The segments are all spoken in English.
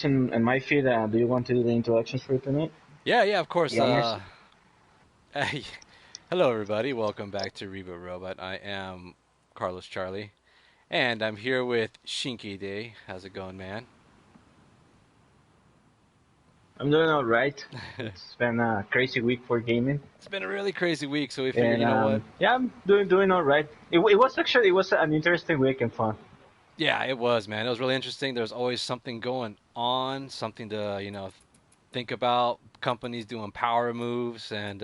in my feed. Do you want to do the introductions for tonight? Yeah, yeah, of course. The honors. Hey, hello, everybody. Welcome back to Reboot Robot. I am Carlos Charlie, and I'm here with Shinky Day. How's it going, man? I'm doing all right. It's been a crazy week for gaming, It's been a really crazy week, so we figured, and you know what? yeah, I'm doing all right. It was an interesting week and fun. Yeah, it was, man. It was really interesting. There's always something going on, something to, think about. Companies doing power moves, and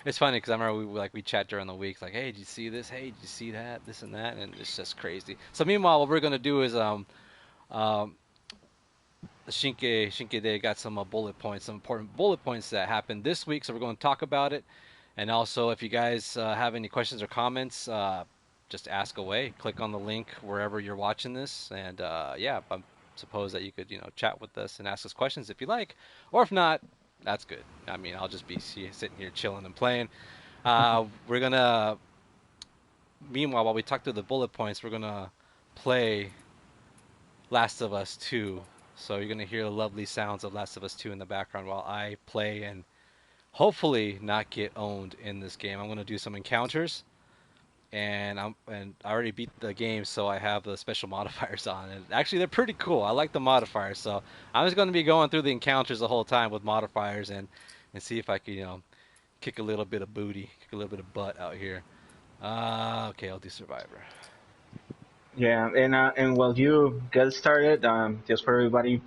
it's funny because I remember we chat during the week, like, hey, did you see this? Hey, did you see that? This and that, and it's just crazy. So meanwhile, what we're gonna do is um Shinke Day got some bullet points, some important bullet points that happened this week. So we're going to talk about it. And also, if you guys have any questions or comments, just ask away. Click on the link wherever you're watching this, and yeah, I suppose that you could chat with us and ask us questions if you like, or if not, that's good. I mean, I'll just be sitting here chilling and playing. We're gonna Meanwhile, while we talk through the bullet points, we're gonna play Last of Us 2. So you're going to hear the lovely sounds of Last of Us 2 in the background while I play and hopefully not get owned in this game. I'm going to do some encounters and I already beat the game, so I have the special modifiers on. And actually they're pretty cool. I like the modifiers. So I'm just going to be going through the encounters the whole time with modifiers and see if I can, kick a little bit of booty, kick a little bit of butt out here. Okay, I'll do Survivor. Yeah, and while you get started, just for everybody,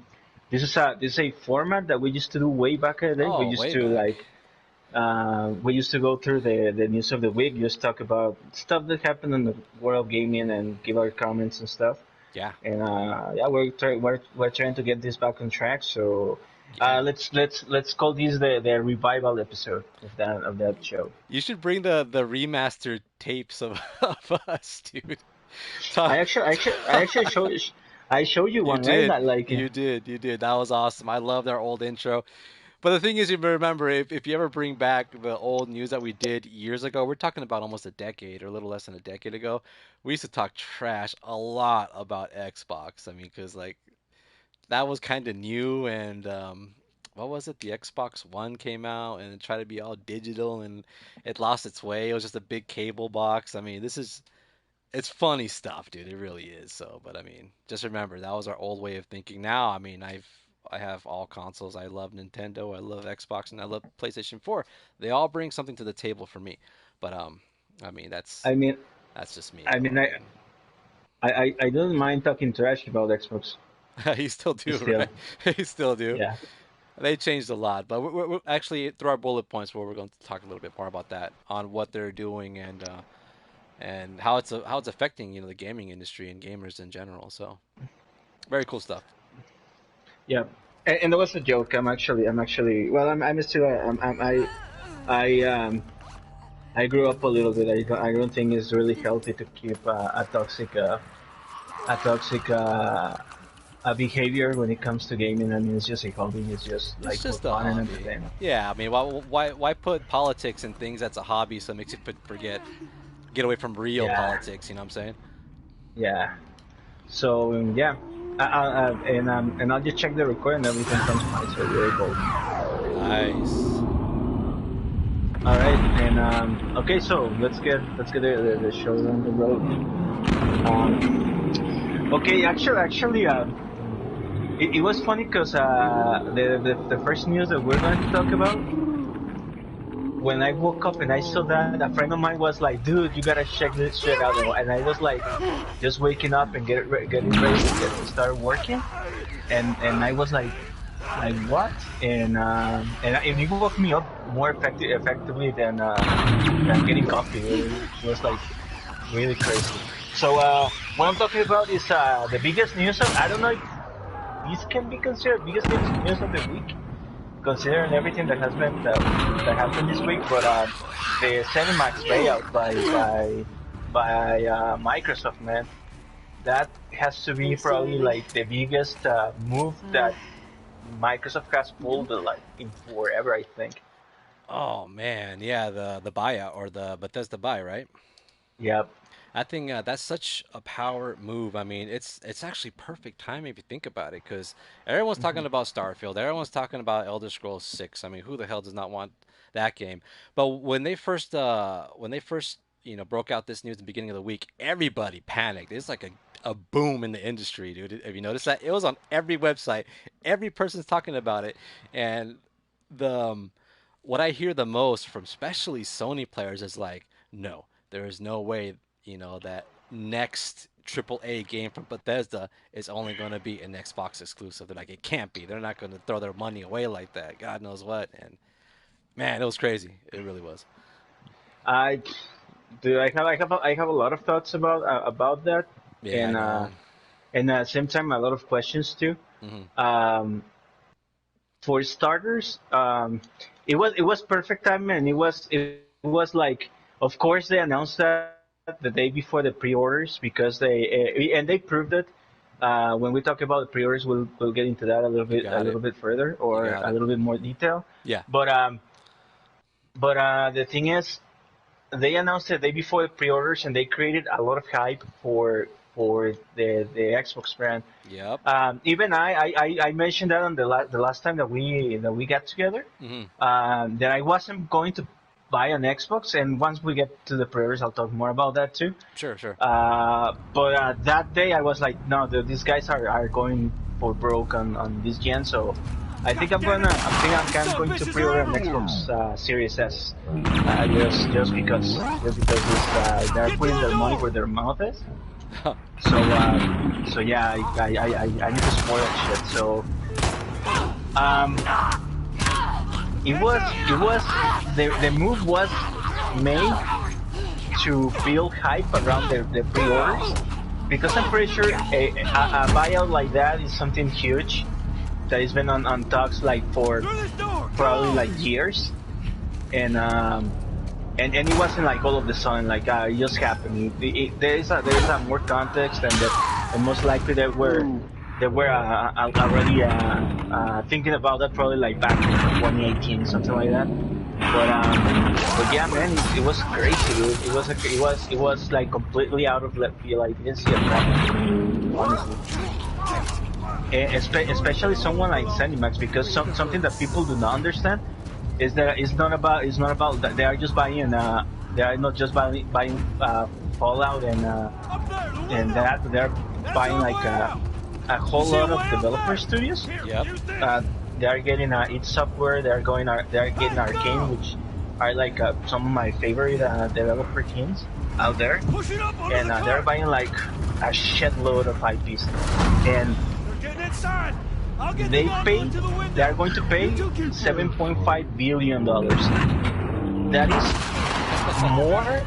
this is a format that we used to do way back in the day. We Oh, used way to back. we used to go through the news of the week, just talk about stuff that happened in the world of gaming and give our comments and stuff. Yeah. And yeah, we're trying to get this back on track. So Yeah. let's call this the revival episode of that show. You should bring the remastered tapes of, of us, dude. Ta- I actually show you You one, right? did. Not like You did. That was awesome. I loved our old intro. But the thing is, you remember, if you ever bring back the old news that we did years ago, we're talking about almost a decade or a little less than a decade ago. We used to talk trash a lot about Xbox. I mean, because like that was kind of new, and what was it? The Xbox One came out and it tried to be all digital, and it lost its way. It was just a big cable box. I mean, it's funny stuff, dude. It really is. So, but I mean, just remember that was our old way of thinking. Now, I mean, I have all consoles. I love Nintendo. I love Xbox, and I love PlayStation 4. They all bring something to the table for me. But I mean, I mean that's just me, I though. mean I I mean, I don't mind talking trash about Xbox you still do, still. right? You still do. Yeah. They changed a lot, but we're actually through our bullet points where we're going to talk a little bit more about that on what they're doing and how it's affecting the gaming industry and gamers in general. So very cool stuff. Yeah, and that was a joke. I'm actually. Well, I'm still. I grew up a little bit. I don't think it's really healthy to keep a toxic behavior when it comes to gaming. I mean, it's just a hobby. It's just It's like for just a fun and hobby. entertainment. Yeah, I mean, why put politics and things that's a hobby so it makes you get away from real Yeah, politics, you know what I'm saying? yeah. So yeah, and I'll just check the record and everything comes fine. So we're golden. Nice. All right, and okay, so let's get the show on the road. Okay, actually, it was funny because the first news that we're going to talk about, when I woke up and I saw that, a friend of mine was like, "Dude, you gotta check this shit out," and I was like, just waking up and getting ready to get to start working, and I was like what? And it woke me up more effectively than getting coffee. It was like really crazy. So what I'm talking about is the biggest news of, I don't know if this can be considered biggest news of the week, considering everything that happened this week. But the Cinemax layout by Microsoft, man, that has to be probably like the biggest move that Microsoft has pulled like in forever, I think. Oh man, yeah, the buyout or the Bethesda buy, right? Yep. I think that's such a power move. I mean, it's actually perfect timing if you think about it, because everyone's talking about Starfield, everyone's talking about Elder Scrolls 6. I mean, who the hell does not want that game? But when they first broke out this news at the beginning of the week, everybody panicked. It's like a boom in the industry, dude. Have you noticed that? It was on every website. Every person's talking about it, and the what I hear the most from especially Sony players is like, no, there is no way, that next AAA game from Bethesda is only going to be an Xbox exclusive. They're like, it can't be. They're not going to throw their money away like that. God knows what. And man, it was crazy. It really was. I do. I have a lot of thoughts about that, Yeah, I and know. at the same time a lot of questions too. Hmm. Um, for starters, it was perfect time, and it was like, of course they announced that the day before the pre-orders because they proved it. When we talk about the pre-orders, we'll get into that You a got it. little bit further You or got a it. little bit more detail. Yeah. But the thing is, they announced it the day before the pre-orders, and they created a lot of hype for the Xbox brand. Yep. Even I mentioned that on the last time that we got together, Hmm. that I wasn't going to buy an Xbox, and once we get to the pre-orders, I'll talk more about that too. Sure, sure. But that day I was like, no, these guys are going for broke on this gen, so I think I'm going to pre-order an Xbox Series S, just because they're putting their money where their mouth is. So yeah, I need to spoil that shit. So um, it was the move was made to build hype around the pre-orders, because I'm pretty sure a buyout like that is something huge that has been on talks like for probably like years, and and it wasn't like all of the sudden like it just happened. There is a more context, and that, and most likely they were already thinking about that probably like back in 2018, something like that. But yeah, man, it was crazy. It was like completely out of left field. I didn't see it coming, honestly. Especially someone like Zenimax, because something that people do not understand is that it's not about that they are just buying they are not just buying Fallout and that they're buying like a whole lot of developer studios. Yep. They are getting id Software. They're getting Arcane, which are like some of my favorite developer teams out there, and they're buying like a shitload of IPs, and they are going to pay $7.5 billion. That is more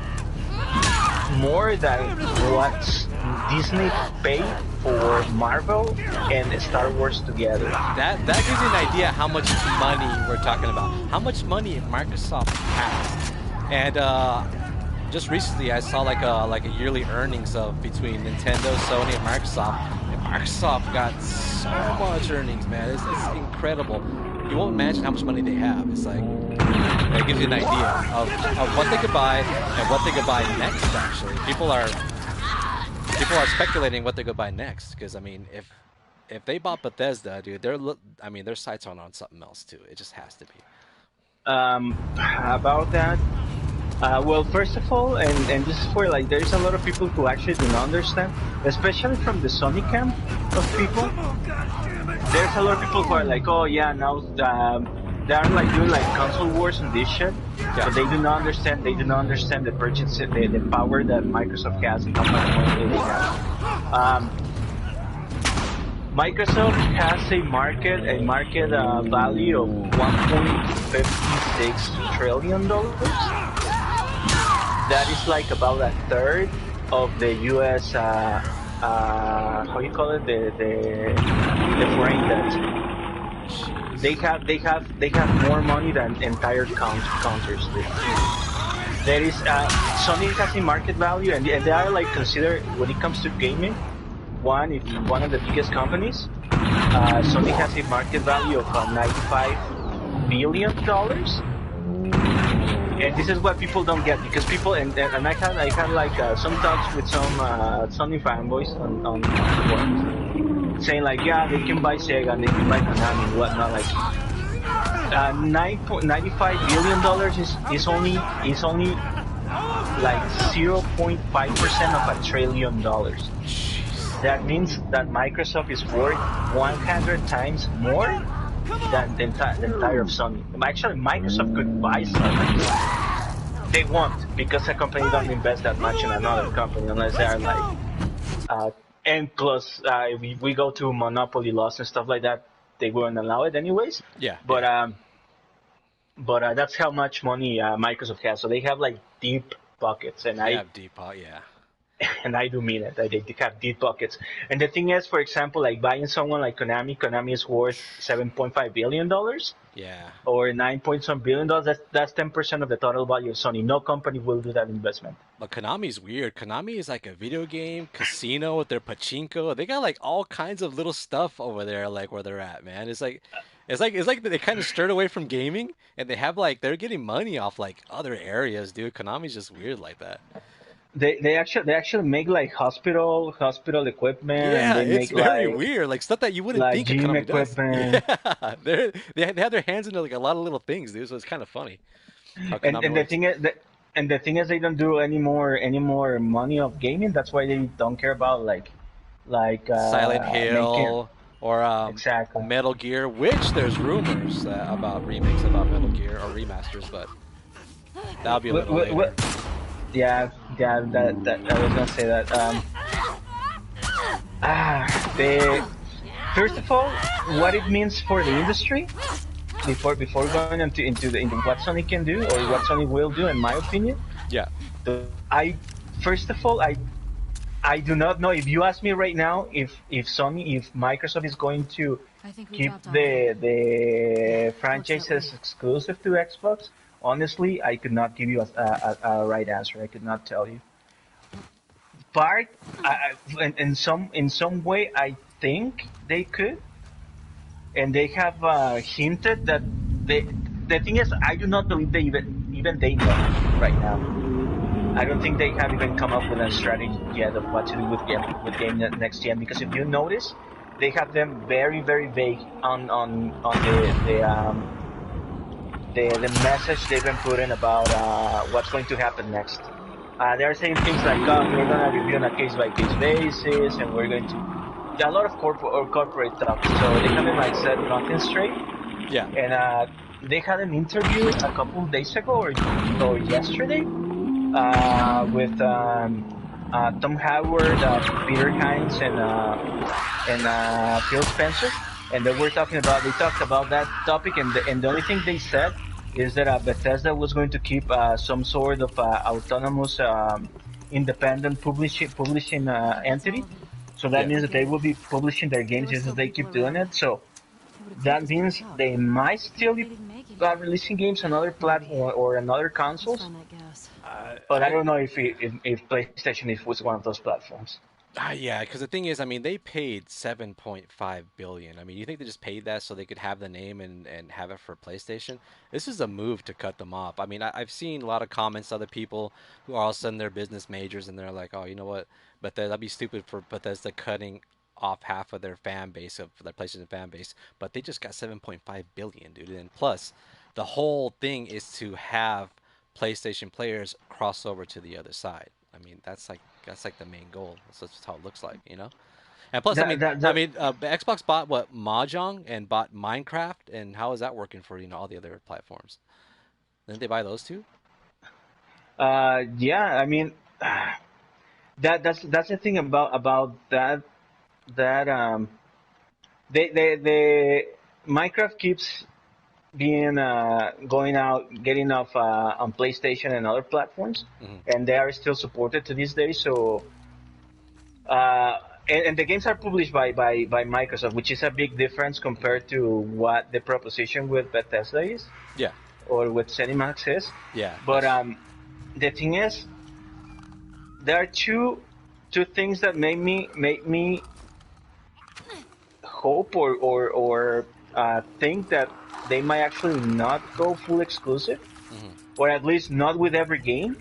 than what Disney paid for Marvel and Star Wars together. That gives you an idea how much money we're talking about. How much money Microsoft has. And just recently I saw like a yearly earnings of between Nintendo, Sony, and Microsoft. And Microsoft got so much earnings, man. It's incredible. You won't imagine how much money they have. It's like that gives you an idea of what they could buy and what they could buy next. Actually, people are speculating what they could buy next, because I mean, if they bought Bethesda, dude, their sights are on something else too. It just has to be. About that, well, first of all, and this is for like, there's a lot of people who actually do not understand, especially from the Sony camp of people. There's a lot of people who are like, oh yeah, now they are like doing like console wars and this shit, Yeah. but they do not understand. They do not understand the purchase, the power that Microsoft has and how much money they have. Microsoft has a market value of $1.56 trillion. That is like about a third of the U.S. How you call it, the foreign debt. They have more money than entire countries do. There is Sony has a market value, and they are like considered, when it comes to gaming, one of the biggest companies. Sony has a market value of $95 billion, And this is what people don't get because people and I had like some talks with some Sony fanboys on forums saying like yeah they can buy Sega and they can buy Konami and whatnot like 9.95 billion dollars is only like 0.5% of $1 trillion. That means that Microsoft is worth 100 times more than the entire of Sony. Actually, Microsoft could buy Sony. They won't because a company don't invest that much in another company unless they are like, and plus we go to monopoly laws and stuff like that. They wouldn't allow it anyways. Yeah, But yeah. that's how much money Microsoft has. So they have like deep pockets, and They I have deep, yeah. and I do mean it. They have deep pockets. And the thing is, for example, like buying someone like Konami, Konami is worth $7.5 billion Yeah. or 9 point some $1 billion. That's 10% of the total value of Sony. No company will do that investment. But Konami's weird. Konami is like a video game casino with their pachinko. They got like all kinds of little stuff over there, like where they're at, man. It's like they kind of stirred away from gaming, and they have like they're getting money off like other areas, dude. Konami's just weird like that. They actually make like hospital equipment, and Yeah, they it's make very weird. Like stuff that you wouldn't like think a gym Konami does. equipment. Yeah, they have their hands into like a lot of little things, dude. So it's kind of funny how And Konami works. the thing is they don't do any more money of gaming. That's why they don't care about Silent making Hill or exactly. Metal Gear, which there's rumors about remakes about Metal Gear or remasters, but that'll be a What, little what, later. what, yeah, that I was gonna say that. The first of all, what it means for the industry before going into what Sony can do or what Sony will do, in my opinion. Yeah, I first of all, I do not know if you ask me right now if Microsoft is going to I think we keep dropped off. the Looks that franchises way. exclusive to Xbox. Honestly, I could not give you a right answer. I could not tell you. Part, in some way, I think they could, and they have hinted that they. The thing is, I do not believe they even they know right now. I don't think they have even come up with a strategy yet of what to do with game next gen. Because if you notice, they have them very very vague on the message they've been putting about what's going to happen next. They're saying things like, "Oh, we're gonna review on a case by case basis, and we're going to." Yeah, a lot of corporate talk. So they haven't like said nothing straight. yeah, And they had an interview a couple of days ago or yesterday with Tom Howard, Peter Hines, and Phil Spencer, and they talked about that topic, and the only thing they said is that Bethesda was going to keep some sort of autonomous, independent publishing That's all entity. of it. So that yeah. means that they will be publishing their There games were just as still they people keep doing around. it. So Who would have thought that this would means work out? they might still Maybe be they didn't make it. releasing games on other platform or on other Let's consoles. find that gas. But I I don't know if PlayStation if was one of those platforms. Yeah, because the thing is, I mean, they paid 7.5 billion. I mean, you think they just paid that so they could have the name and have it for PlayStation? This is a move to cut them off. I mean, I've seen a lot of comments, other people who are all of a sudden they're business majors and they're like, oh, you know what? But that'd be stupid for Bethesda cutting off half of their fan base of their PlayStation fan base. But they just got 7.5 billion, dude. And plus, the whole thing is to have PlayStation players cross over to the other side. I mean, that's like the main goal. That's just how it looks like, you know. And plus, I That mean, that I that mean, Xbox bought what Mahjong and bought Minecraft, and how is that working for all the other platforms? Didn't they buy those two? yeah, I mean that's the thing about that they Minecraft keeps being going out getting off on PlayStation and other platforms, Hmm. and they are still supported to this day. So uh, and the games are published by Microsoft, which is a big difference compared to what the proposition with Bethesda is Yeah, or with ZeniMax is. yeah, But the thing is, there are two things that make me hope or think that they might actually not go full exclusive. hmm or at least not with every game.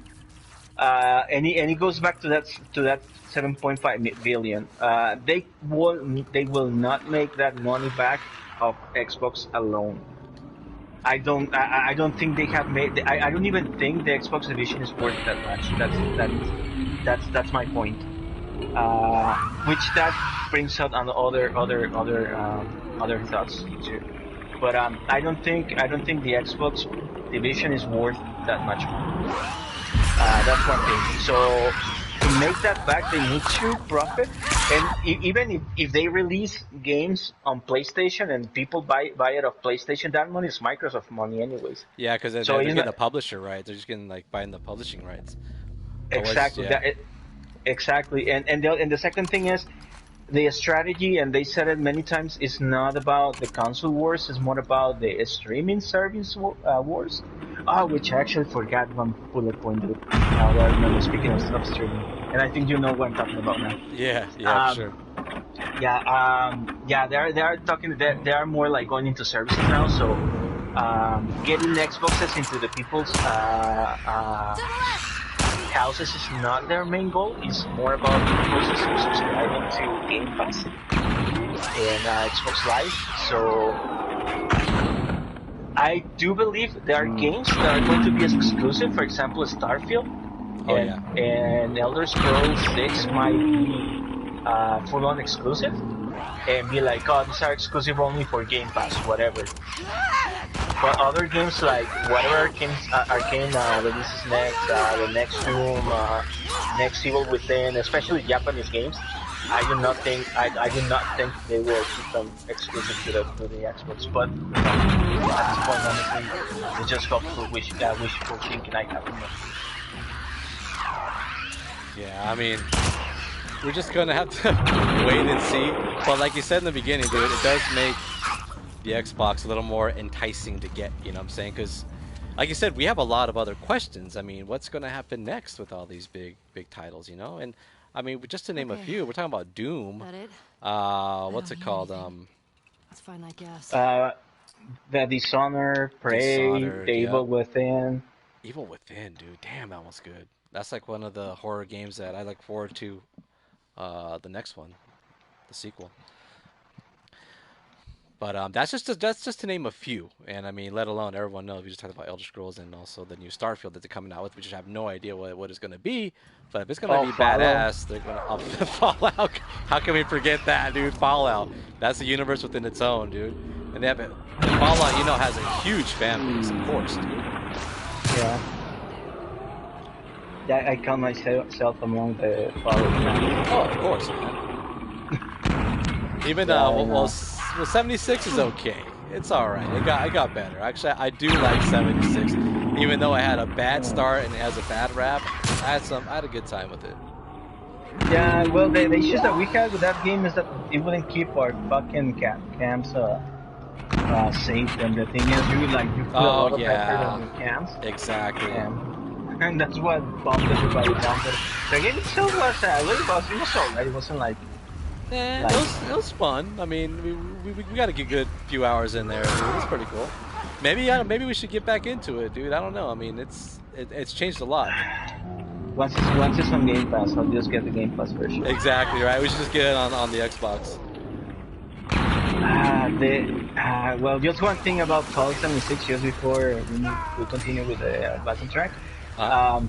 And it goes back to that 7.5 billion. They will not make that money back of Xbox alone. I don't think they have made. I don't even think the Xbox division is worth that much. That's my point. Which that brings out on other thoughts too. But I don't think the Xbox division is worth that much money. That's one thing. So to make that back, they need to profit. And even if they release games on PlayStation and people buy it off PlayStation, that money is Microsoft money anyways. Yeah, because So they're it's getting not the publisher rights. They're just getting like buying the publishing rights. Otherwise, exactly yeah, that. Exactly. And the second thing is the strategy, and they said it many times, is not about the console wars. It's more about the streaming service wars. Which I actually forgot one bullet point, dude. What I remember, speaking of streaming, and I think you know what I'm talking about now. yeah, yeah, for Um, sure. yeah. They are talking. They are more like going into services now. So getting Xboxes into the people's houses is not their main goal. It's more about people subscribing to Game Pass and Xbox Live. So I do believe there are games that are going to be exclusive. For example, Starfield Oh yeah, and Elder Scrolls 6 might be full-on exclusive and be like, oh, these are exclusive only for Game Pass, whatever. But other games like whatever Arcane releases next, the next Doom, next Evil Within, especially Japanese games, I do not think they will keep them exclusive to the Xbox. But at this point, honestly, it's just wishful thinking I have. yeah. I mean, we're just gonna have to wait and see. But like you said in the beginning, dude, it does make the Xbox a little more enticing to get. You know what I'm saying? Because, like you said, we have a lot of other questions. I mean, what's gonna happen next with all these big titles? You know, and I mean, just to name a Okay, few, we're talking about Doom. that it? I What's don't it hear called? anything. It's fine, I guess. The Dishonored, Prey, The Dishonored. Yep. Evil Within. Evil Within, dude. Damn, that was good. That's like one of the horror games that I look forward to. The next one, the sequel. But that's just to name a few, and I mean, let alone everyone knows we just talked about Elder Scrolls and also the new Starfield that they're coming out with, which I have no idea what it's going to be. But if it's going to Oh, be Fallout. badass, they're going to Fallout. How can we forget that, dude? Fallout. That's a universe within its own, dude. And they have it. And Fallout, you know, has a huge fan base, of course, dude. Yeah. Yeah, I count myself among the Fallout fans. Oh, of course, man. Even Yeah, I well, know. 76 is okay. It's all right. It got better. Actually, I do like 76, even though I had a bad start and it has a bad rap. I had a good time with it. Yeah, well, the issues that we had with that game is that it wouldn't keep our fucking camps safe. And the thing is, you put a Oh lot of effort on yeah, your camps, exactly. and that's what bumped everybody down. But the game itself was it was alright. It wasn't It like was fun. I mean, we got a good few hours in there. Dude. It was pretty cool. Maybe we should get back into it, dude. I don't know. I mean, it's changed a lot. once it's on Game Pass, I'll just get the Game Pass version. Exactly right. We should just get it on the Xbox. Well, just one thing about Fallout 76, just before we continue with the battle track. Huh? Um,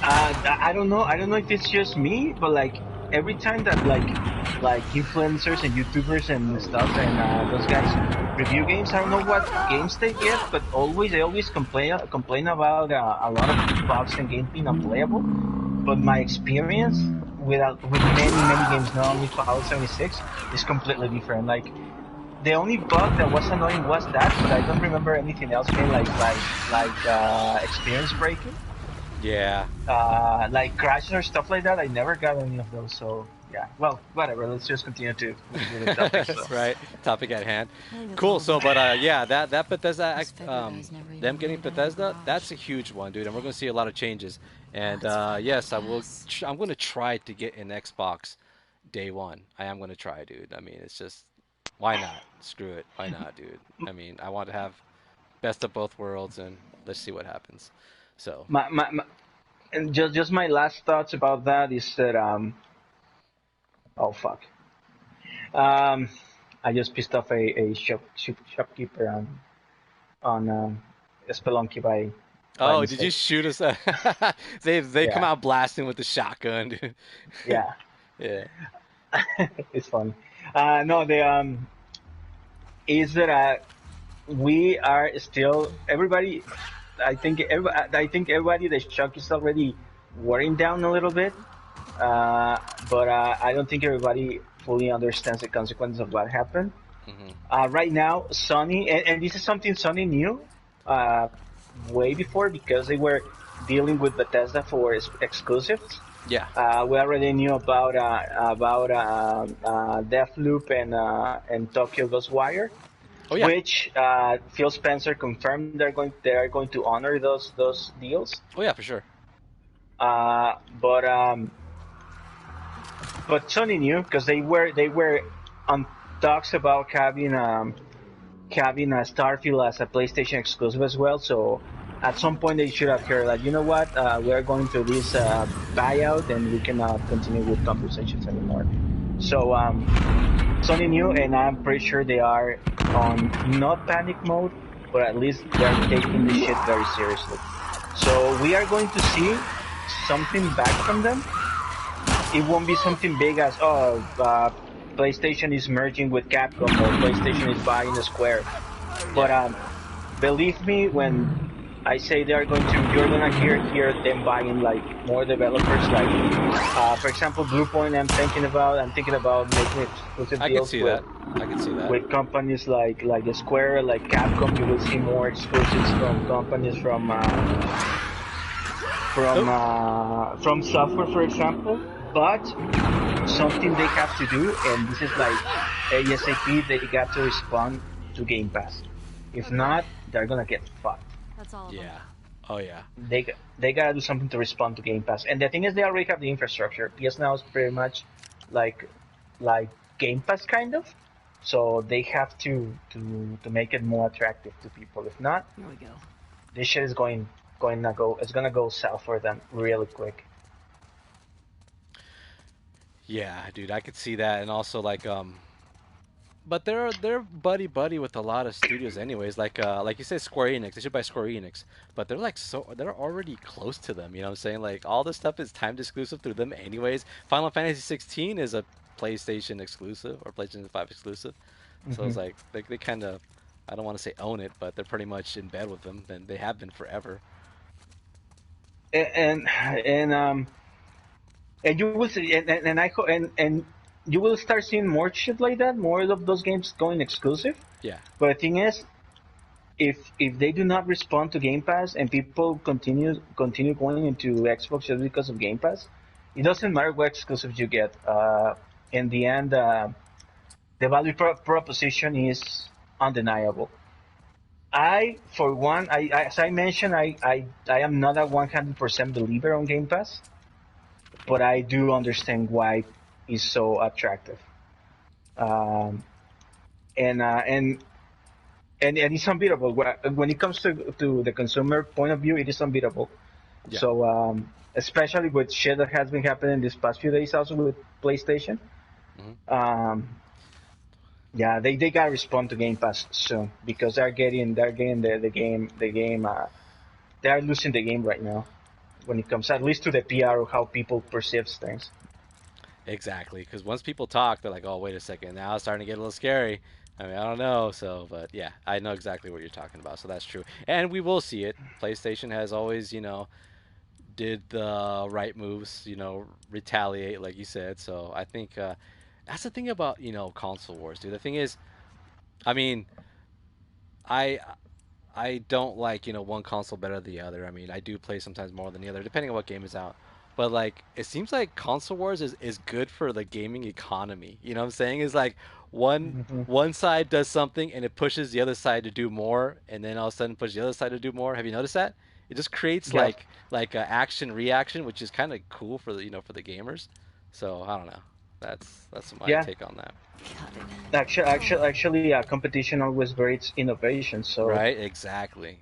I don't know. I don't know if it's just me, but like every time that like influencers and YouTubers and stuff and those guys review games, I don't know what games they get, but they always complain about a lot of bugs and games being unplayable. But my experience with many games, not only Fallout 76, is completely different. Like the only bug that was annoying was that, but I don't remember anything else being experience breaking. Yeah. Like crashes or stuff like that. I never got any of those. So yeah, well, whatever. Let's just continue to with the topic. So That's right. Topic at hand. I think that's Cool. all So, right. but yeah, that Bethesda, This Febby guy's never even them getting laid down in Bethesda, the that's garage. a huge one, dude. And we're gonna see a lot of changes. And It's fine, yes, I I will. guess. I'm gonna try to get an Xbox day one. I am gonna try, dude. I mean, it's just why not? Screw it. Why not, dude? I mean, I want to have. best of both worlds, and let's see what happens. So, My and just my last thoughts about that is that oh fuck. Um, I just pissed off a shopkeeper on Spelunky by oh, did you mistake. shoot us? They come Yeah, out blasting with the shotgun, dude. yeah, Yeah. it's funny. No, the is that we are still everybody. I think everybody the shock is already wearing down a little bit. But I don't think everybody fully understands the consequences of what happened. Hmm. Right now, Sony, and this is something Sony knew uh, way before because they were dealing with Bethesda for exclusives. Yeah. We already knew about Deathloop and Tokyo Ghostwire, Oh yeah. which Phil Spencer confirmed they are going to honor those deals. Oh yeah, for sure. Uh, but um, but Sony knew because they were on talks about having a Starfield as a PlayStation exclusive as well. So at some point they should have heard that, you know what, we're going through this buyout and we cannot continue with conversations anymore. So Sony knew, and I'm pretty sure they are on not panic mode, but at least they're taking this shit very seriously. So we are going to see something back from them. It won't be something big as, oh, PlayStation is merging with Capcom or PlayStation is buying a Square. But Yeah. believe me when I say they are going to, you're gonna hear them buying like more developers. Like, for example, Bluepoint. I'm thinking about making exclusive I could deals see that. I could see that. with companies like the Square, like Capcom. You will see more exclusives from companies Oh. from software, for example. But something they have to do, and this is like ASAP, they got to respond to Game Pass. If Okay, not, they're gonna get fucked. that's all of them. Yeah. Oh yeah. They gotta do something to respond to Game Pass. And the thing is, they already have the infrastructure. PS Now is pretty much like like Game Pass kind of. So they have to make it more attractive to people. If not, Here we go. this shit is going to go. It's gonna go south for them really quick. Yeah, dude, I could see that, and also but they're buddy buddy with a lot of studios, anyways. Like you said, Square Enix. They should buy Square Enix, but they're already close to them. You know what I'm saying? Like all this stuff is timed exclusive through them, anyways. Final Fantasy 16 is a PlayStation exclusive or PlayStation 5 exclusive, so Hmm. it's like they kind of, I don't want to say own it, but they're pretty much in bed with them, and they have been forever. And and you will see, and I and you will start seeing more shit like that, more of those games going exclusive. Yeah, But the thing is, if they do not respond to Game Pass and people continue going into Xbox just because of Game Pass, it doesn't matter what exclusives you get. In the end, the value proposition is undeniable. For one, as I mentioned, I am not a 100% believer on Game Pass, but I do understand why it's so attractive. Um, and uh, and and it's unbeatable. When it comes to the consumer point of view, it is unbeatable. yeah. So especially with shit that has been happening these past few days, also with PlayStation. Hmm. Um, yeah, they gotta respond to Game Pass soon because they're getting the game. They're losing the game right now when it comes at least to the PR of how people perceives things. Exactly, because once people talk, they're like, "Oh, wait a second, now it's starting to get a little scary." I mean, I don't know, so but yeah, I know exactly what you're talking about, so that's true, and we will see it. PlayStation has always, did the right moves, retaliate, like you said. So I think that's the thing about console wars, dude. The thing is, I mean, I I don't like, one console better than the other. I mean, I do play sometimes more than the other, depending on what game is out. But like, it seems like console wars is good for the gaming economy. You know what I'm saying? Is like one Hmm. one side does something and it pushes the other side to do more, and then all of a sudden push the other side to do more. Have you noticed that? It just creates Yes. like a action reaction, which is kind of cool for the for the gamers. So I don't know. That's my Yeah. take on that. Cut it. Actually, competition always breeds innovation. So, Right? Exactly.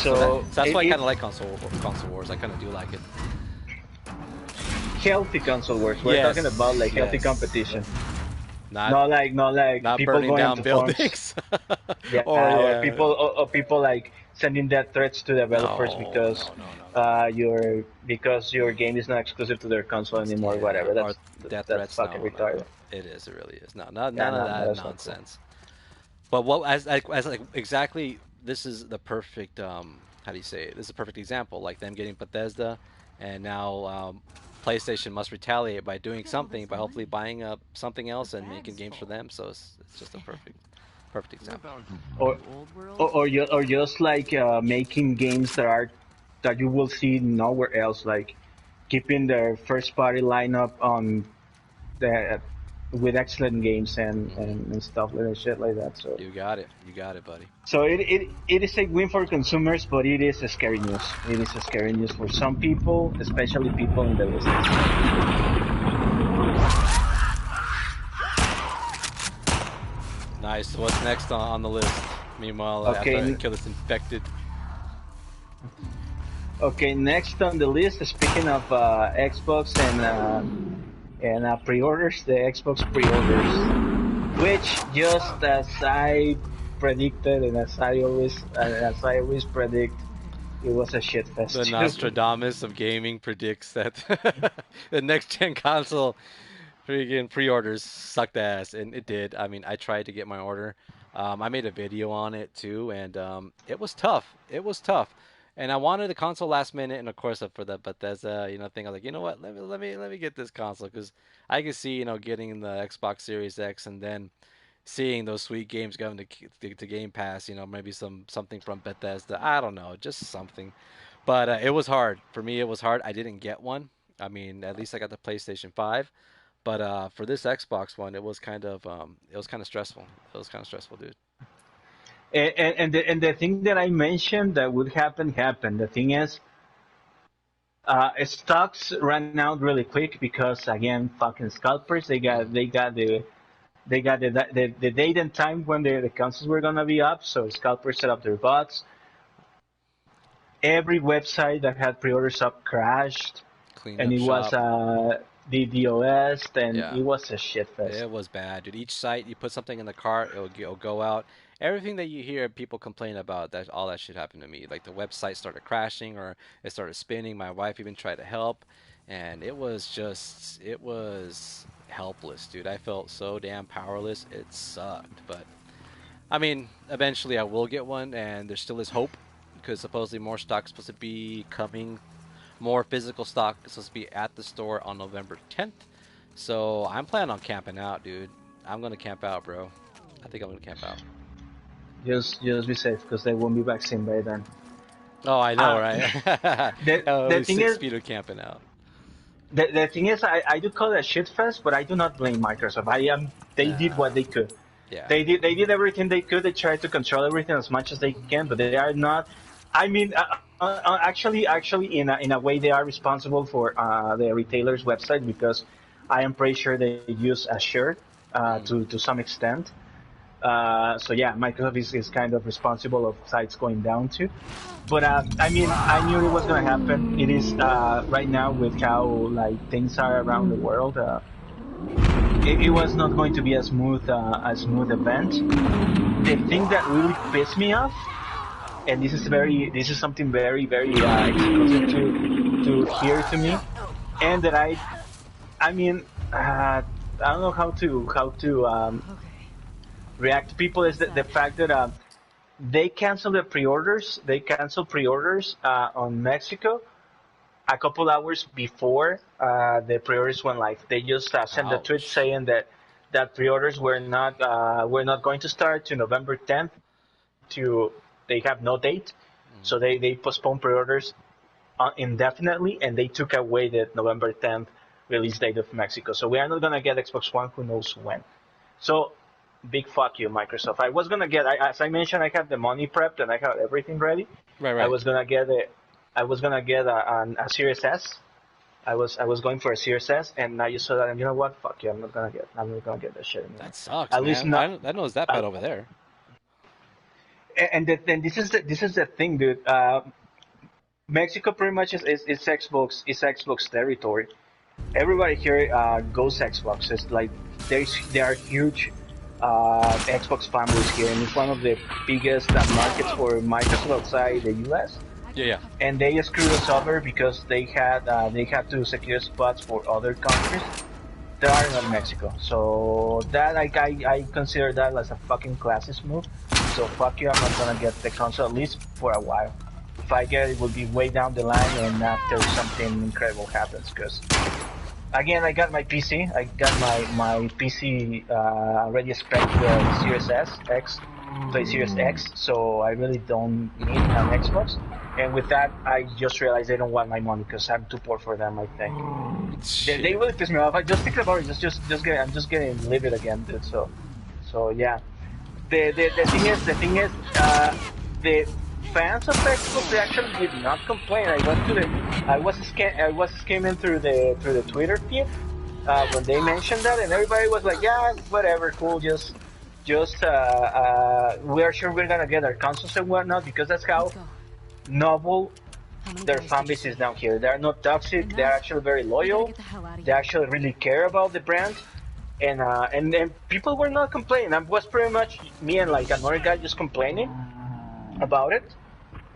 So so that's why I it kind of like console wars. I kind of do like it. healthy console wars. We're talking about Yes, like healthy yes. competition, Not not like not people burning going down to forums. buildings. Yeah, Or yeah. or people like sending death threats to developers No, because no, no, no, no, no. your game is not exclusive to their console anymore. Yeah, Whatever. or death That's threats. fucking No, no, no. retarded. It is. It really is. Yeah, None of no, that that's not cool. nonsense. But what as like exactly this is the perfect how do you say it? This is a perfect example. Like them getting Bethesda, and now PlayStation must retaliate by doing something by hopefully buying up something else and making games for them. So it's just a perfect example. Or or just like making games that you will see nowhere else. Like keeping their first party lineup on the with excellent games Hmm. and stuff like that, shit like that. So You got it. You got it, buddy. it is a win for consumers, but it is a scary news. It is a scary news for some people, especially people in the business. Nice. What's next on the list? Meanwhile, after I Okay, kill this infected. okay. Next on the list, speaking of Xbox and pre-orders, the Xbox pre-orders, which just as I predicted and as I always predict, it was a shit fest The too. Nostradamus of gaming predicts that the next gen console freaking pre-orders sucked ass, and it did. I mean, I tried to get my order. I made a video on it too, and it was tough. It was tough, and I wanted the console last minute, and of course for the Bethesda, thing. I was like, you know what? Let me get this console because I could see, getting the Xbox Series X, and then seeing those sweet games going to Game Pass. Maybe something from Bethesda. I don't know, just something. But it was hard for me. It was hard. I didn't get one. I mean, at least I got the PlayStation 5. But for this Xbox one, it was kind of stressful. It was kind of stressful, dude. And the thing that I mentioned that would happen happened. The thing is, stocks ran out really quick because again, fucking scalpers. Mm. They got the date and time when the consoles were gonna be up. So scalpers set up their bots. Every website that had pre-orders up crashed, Cleaned and up it was shop. the DOS, and Yeah, it was a shit fest. it was bad, dude. Each site you put something in the cart, it'll go out. Everything that you hear people complain about, that all that shit happened to me. Like the website started crashing or it started spinning. My wife even tried to help, and it was helpless, dude. I felt so damn powerless. It sucked, but I mean, eventually I will get one, and there still is hope because supposedly more stock's supposed to be coming. More physical stock is supposed to be at the store on November 10th. So I'm planning on camping out, dude. I'm gonna camp out, bro. I think I'm gonna camp out. Just be safe because they won't be vaccinated by then. Oh, I know, Uh, right? At the least thing 6 feet of camping out. the thing is, I do call it a shit fest, but I do not blame Microsoft. They did Nah, what they could. yeah. They did everything they could. They tried to control everything as much as they can, but they are not. I mean, actually, in a way, they are responsible for the retailer's website because I am pretty sure they use Azure Mm. to some extent. So yeah, Microsoft is kind of responsible of sites going down too. But I mean, I knew it was gonna happen. It is right now with how like things are around the world. It was not going to be a smooth event. The thing that really pissed me off, and this is something very exclusive to here to me, and that I mean, I don't know how to Okay. react to people is the fact that they cancel the pre-orders. They cancel pre-orders on Mexico a couple hours before the pre-orders went live. They just sent a tweet Ouch. saying that pre-orders were not going to start to November 10th. To they have no date, Mm. so they postponed pre-orders indefinitely, and they took away the November 10th release date of Mexico. So we are not gonna get Xbox One. Who knows when? So big fuck you, Microsoft. I was gonna get, as I mentioned, I had the money prepped and I had everything ready. Right, I right. was gonna get I was gonna get a Series S, I was going for a Series S, and I just saw that, and you know what? Fuck you, I'm not gonna get that shit anymore. That sucks, At least man. I not. didn't know it was that bad over there. And this is the thing, dude. Mexico pretty much is Xbox territory. Everybody here goes Xbox. It's like there are huge Xbox families here, and it's one of the biggest markets for Microsoft outside the U.S. Yeah. And they screwed us over because they had to secure spots for other countries that are not Mexico. So that I consider that as a fucking classist move. So fuck you, I'm not gonna get the console at least for a while. If I get it, will be way down the line and after something incredible happens. Because again, I got my PC. I got my PC already spec the Series X, the Series X. So I really don't need an Xbox. And with that, I just realized they don't want my money because I'm too poor for them. I think they really piss me off. I just think about it. I'm just getting livid again, dude. So yeah. The thing is, the fans of Xbox, they actually did not complain. I was skimming through the Twitter feed when they mentioned that, and everybody was like, yeah, whatever, cool, just we are sure we're gonna get our consoles and whatnot because that's how noble their fan base is down here. They're not toxic. They're actually very loyal. They actually really care about the brand. And people were not complaining. I was pretty much me and like another guy just complaining about it.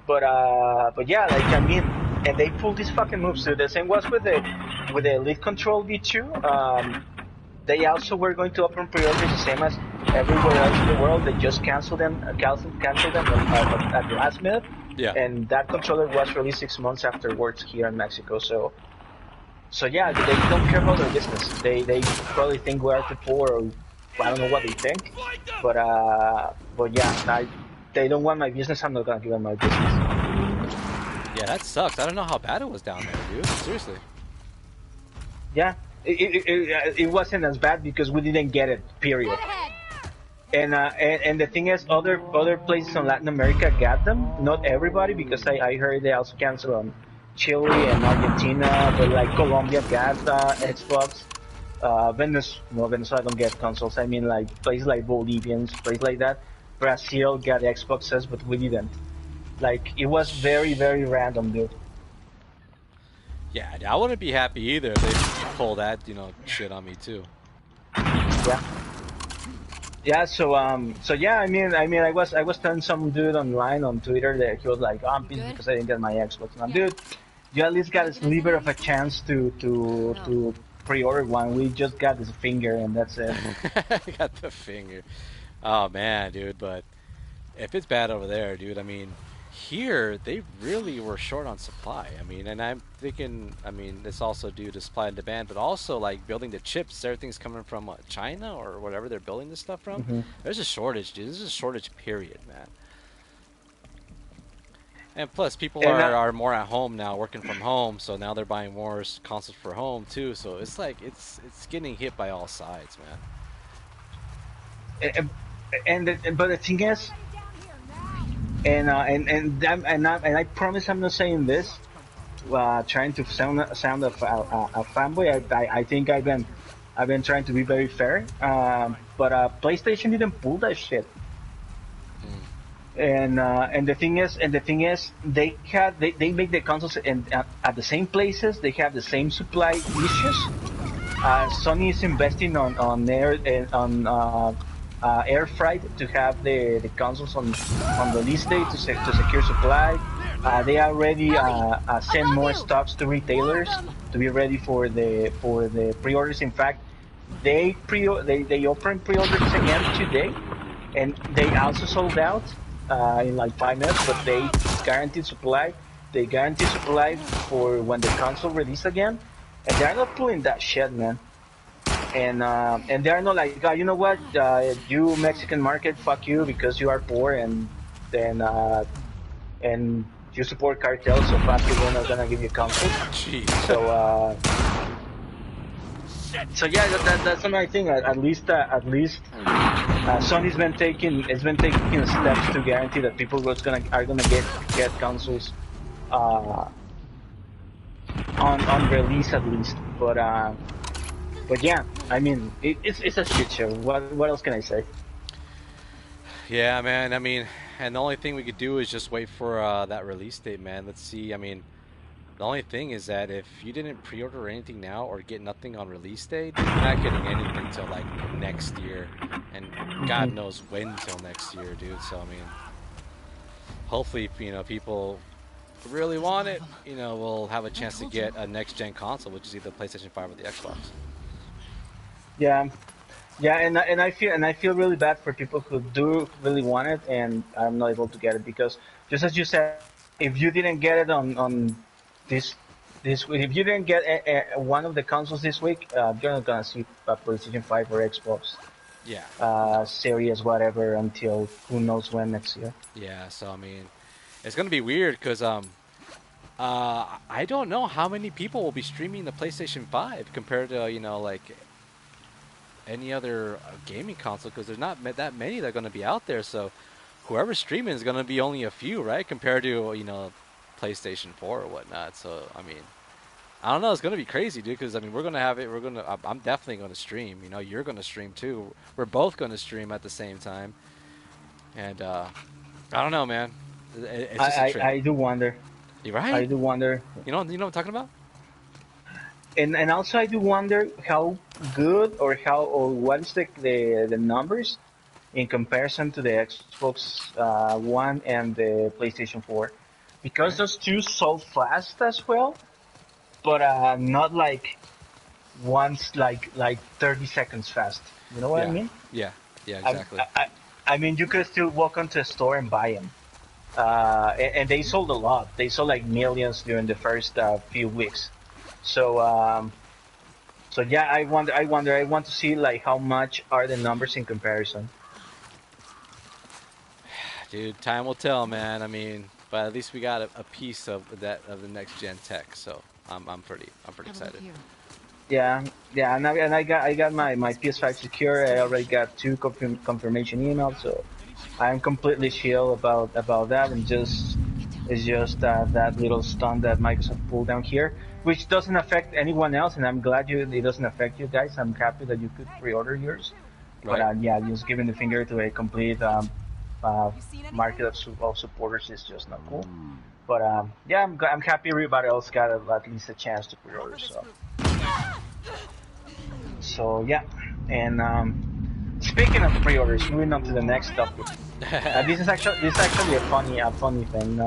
But yeah, like I mean, and they pulled these fucking moves. So the same was with the Elite Control V2. They also were going to open pre-orders the same as everywhere else in the world. They just canceled them at the last minute. Yeah. And that controller was released 6 months afterwards here in Mexico. So yeah, they don't care about their business. They probably think we are too poor, or I don't know what they think. But yeah, they don't want my business. I'm not gonna give them my business. Yeah, that sucks. I don't know how bad it was down there, dude. Seriously. Yeah, it wasn't as bad because we didn't get it. Period. And the thing is, other places in Latin America got them. Not everybody, because I heard they also canceled on Chile and Argentina, but like Colombia got Xbox. Venezuela don't get consoles. I mean, like places like Bolivians, places like that. Brazil got Xboxes, but we didn't. Like it was very, very random, dude. Yeah, I wouldn't be happy either if they pull that, shit on me too. Yeah. Yeah, so yeah, I mean, I was telling some dude online on Twitter that he was like, oh, I'm pissed because I didn't get my Xbox. And I'm, dude, you at least got a sliver of a chance to pre-order one. We just got this finger, and that's it. Got the finger. Oh man, dude, but if it's bad over there, dude, I mean, here they really were short on supply. I mean, and I'm thinking, I mean, it's also due to supply and demand, but also like building the chips, everything's coming from China or whatever they're building this stuff from. Mm-hmm. There's a shortage, dude. There's a shortage, period, man. And plus, people are more at home now, working from home, so now they're buying more consoles for home too. So it's like it's getting hit by all sides, man. But the thing is, and I promise I'm not saying this, trying to sound a fanboy. I think I've been trying to be very fair. But PlayStation didn't pull that shit. And the thing is, they make the consoles at the same places. They have the same supply issues. Sony is investing on air freight to have the consoles on the release date to secure supply. They already send more stocks to retailers to be ready for the pre-orders. In fact, they opened pre-orders again today, and they also sold out in like 5 minutes. But they guaranteed supply. They guarantee supply for when the console release again, and they're not pulling that shit, man. And they're not like, you know what, you Mexican market, fuck you because you are poor, and then and you support cartels, so fuck you, we're not gonna give you consoles. Jeez. So yeah, that's another thing. At least Sony's been taking steps to guarantee that people are gonna get consoles on on release at least. But yeah, I mean, it's a shit show. What else can I say? Yeah, man. I mean, and the only thing we could do is just wait for that release date, man. Let's see. I mean, the only thing is that if you didn't pre-order anything now or get nothing on release date, you're not getting anything till like next year, and God Hmm. knows when till next year, dude. So I mean, hopefully, people really There's a want lot of it, them. we'll have a I chance to told you. get a next gen console, which is either PlayStation 5 or the Xbox. Yeah, yeah, and I feel really bad for people who do really want it and I'm not able to get it because just as you said, if you didn't get it on this this week, if you didn't get one of the consoles this week, you're not gonna see a PlayStation 5 or Xbox Yeah, no. series whatever until who knows when next year. Yeah, so I mean, it's gonna be weird because I don't know how many people will be streaming the PlayStation 5 compared to like any other gaming console because there's not that many that are gonna be out there. So whoever's streaming is gonna be only a few, right? Compared to PlayStation 4 or whatnot. So I mean, I don't know. It's gonna be crazy, dude. Because I mean, we're gonna have it. I'm definitely gonna stream. You're gonna stream too. We're both gonna stream at the same time. And I don't know, man. It's I, just a I, trip. I do wonder. You I right? do wonder. You know what I'm talking about? And also I do wonder how good or how or what is the numbers in comparison to the Xbox One and the PlayStation 4, because Right? those two sold fast as well, but not like once like 30 seconds fast. You know what I Yeah. mean? Yeah. Yeah. I, Exactly. I mean, you could still walk onto a store and buy them. And they sold a lot. They sold like millions during the first few weeks. So so yeah, I want to see like how much are the numbers in comparison. Dude, time will tell, man. I mean, but at least we got a piece of the next gen tech. So I'm pretty Have a look excited. here. Yeah, yeah, and I got my PS5 secure. I already got two confirmation emails, so I'm completely chill about that. And just Get down. it's just that little stunt that Microsoft pulled down here, which doesn't affect anyone else, and I'm glad it doesn't affect you guys. I'm happy that you could pre-order yours, but Right? yeah, just giving the finger to a complete uh, market of supporters is just not cool. But yeah, I'm happy everybody else got at least a chance to pre-order. So yeah, and speaking of pre-orders, moving on to the next topic. This is actually a funny thing.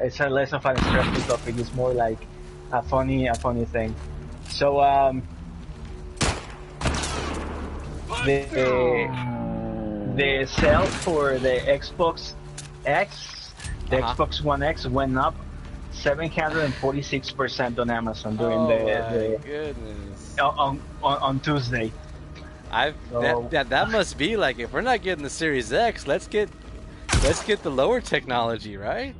It's a less of a stressful topic. It's more like a funny thing. So the sales for the Xbox X, the Uh huh. Xbox One X went up 746% on Amazon during Oh my the goodness. on Tuesday. I've So that must be like if we're not getting the Series X, let's get the lower technology, right?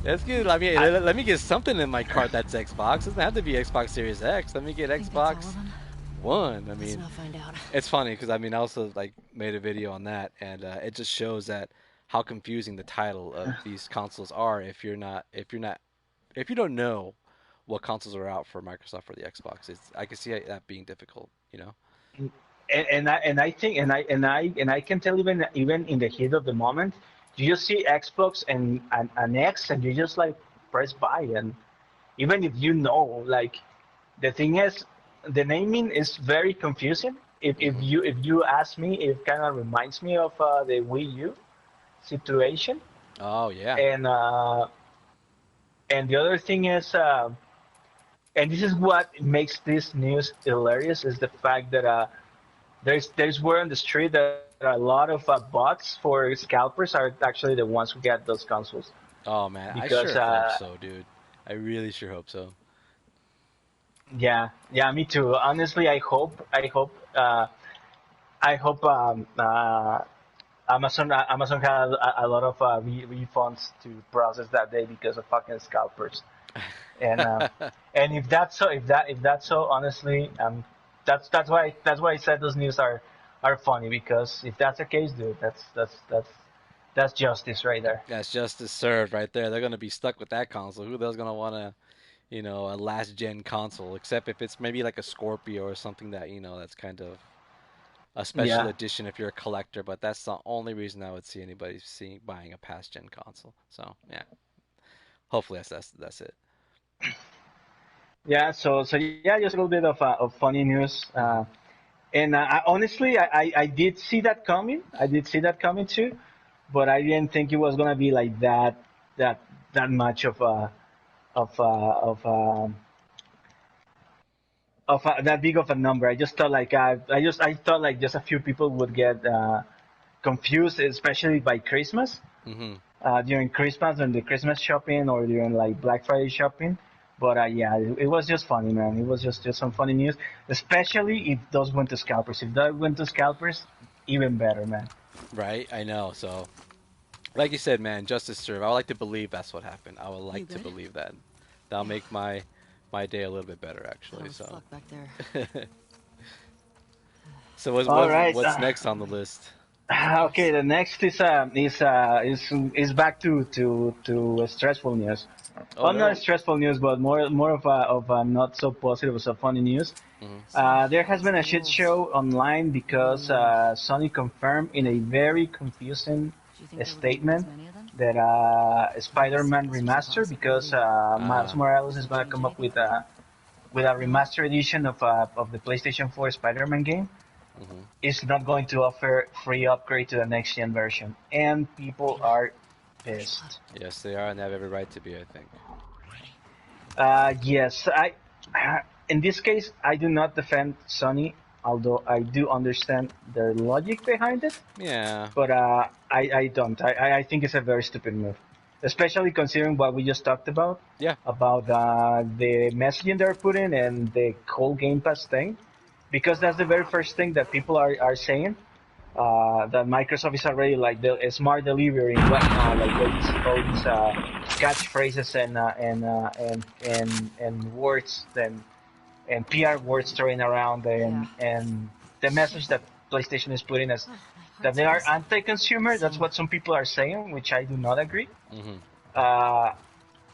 Let's get. I mean, I, let me get something in my cart that's Xbox. It doesn't have to be Xbox Series X. Let me get Think that's all of Xbox them? One. I Let's mean, not find out. it's funny because I mean, I also like made a video on that, and it just shows that how confusing the title of these consoles are if you don't know what consoles are out for Microsoft or the Xbox. I can see that being difficult. and I think and I can tell even in the heat of the moment, you just see Xbox and an X, and you just like press buy, and even if you know, like the thing is, the naming is very confusing. Hmm. If you ask me, it kind of reminds me of the Wii U situation, Oh yeah. and the other thing is, and this is what makes this news hilarious, is the fact that there's word on the street that a lot of bots for scalpers are actually the ones who get those consoles Oh man, I because sure hope so, dude. I really sure hope so. yeah, me too. Honestly, I hope Amazon had a lot of refunds to process that day because of fucking scalpers. And and if that's so, honestly, that's why I said those news are funny, because if that's the case, dude, that's That's justice right there. That's justice served right there. They're gonna be stuck with that console. Who the hell's gonna want to, a last gen console? Except if it's maybe like a Scorpio or something that that's kind of a special Yeah. edition if you're a collector. But that's the only reason I would see anybody seeing buying a past gen console. So yeah, hopefully that's it. Yeah. So yeah, just a little bit of funny news. Hmm. And honestly, I did see that coming. I did see that coming too, but I didn't think it was gonna be like that that much of of that big of a number. I just thought like I thought like just a few people would get confused, especially by Christmas, Hmm. during Christmas and the Christmas shopping or during like Black Friday shopping. But yeah, it was just funny, man. It was just some funny news, especially if those went to scalpers. If that went to scalpers, even better, man. Right, I know. So like you said, man, justice served. I would like to believe that's what happened. I would You like to good? believe that. That'll Yeah. make my day a little bit better, Thought I actually. was So, fucked back there. so what's All what's right. what's next on the list? What's Okay, next? the next is back to stressful news. Oh Well, not no. stressful news, but more of a not so positive, so funny news. Hmm. So, There has what's been the a shit rules? show online What do we because know? Sony confirmed in a very confusing Do you think there were gonna be as statement many of them? that Spider-Man It's just a remaster, because possibility. Miles Ah. Morales Does is that gonna change come up anything for you? with a No. remaster edition of the PlayStation 4 Spider-Man game. Hmm. It's not going to offer free upgrade to the next gen version, and people Damn it. are First blood. pissed. Yes, they are, and they have every right to be, I think. Yes, in this case, I do not defend Sony, although I do understand their logic behind it. Yeah. But I don't. I think it's a very stupid move, especially considering what we just talked Yeah. about the messaging they're putting and the whole Game Pass thing, because that's the very first thing that people are saying. That Microsoft is already like the smart delivery and whatnot, like all these catchphrases and words and PR words thrown around, Yeah. and the message Shit. that PlayStation is putting as Oh, my that heart's they are racing. anti-consumer. That's So, what some people are saying, which I do not agree. Hmm. Uh,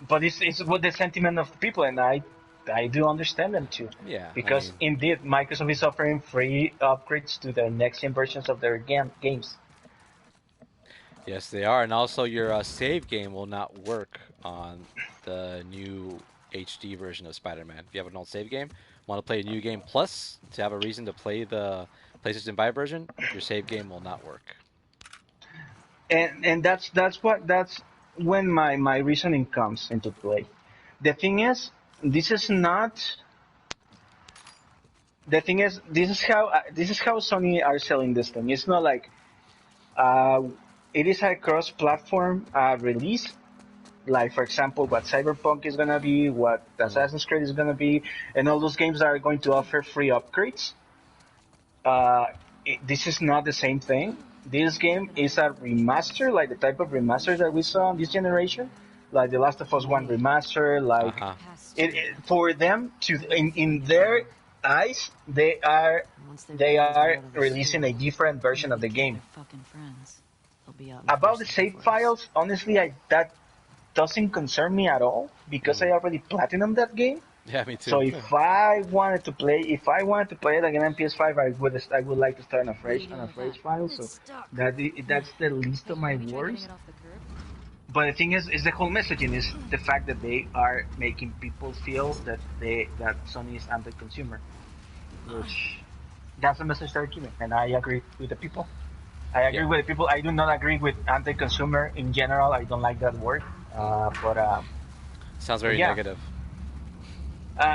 but it's what the sentiment of people, and I do understand them too, Yeah. I because mean, indeed Microsoft is offering free upgrades to the next gen versions of their games. yes, they are, and also your save game will not work on the new HD version of Spider-Man. If you have an old save game, want to play a new game plus to have a reason to play the PlayStation 5 version, your save game will not work. And that's when my reasoning comes into play. The thing is, this is not. The thing is, this is how Sony are selling this thing. It's not like uh, it is a cross-platform release. Like for example, what Cyberpunk is gonna be, what Hmm. Assassin's Creed is gonna be, and all those games are going to offer free upgrades. Uh, this is not the same thing. This game is a remaster, like the type of remaster that we saw on this generation, like The Last of Us One hey, remaster. Like Uh-huh. past two. for them to in their eyes, Once they they realize we're are out of the releasing a school, different and version if of we the kill game. their fucking friends, they'll be out in About force the looking save for us. files, honestly, that doesn't concern me at all because Hmm. I already platinum that game. Yeah, me So too. if I wanted to play it again on PS5, I would like to start What are you on doing a with that? fresh file. It's So stuck. that's the least of Hey, my have you tried getting worries. it off the curb? But the thing is the whole messaging is the fact that they are making people feel that Sony is anti-consumer, which that's the message they're giving, and I agree with the people. I agree Yeah. with the people. I do not agree with anti-consumer in general. I don't like that word. Mm. Sounds But very yeah, negative.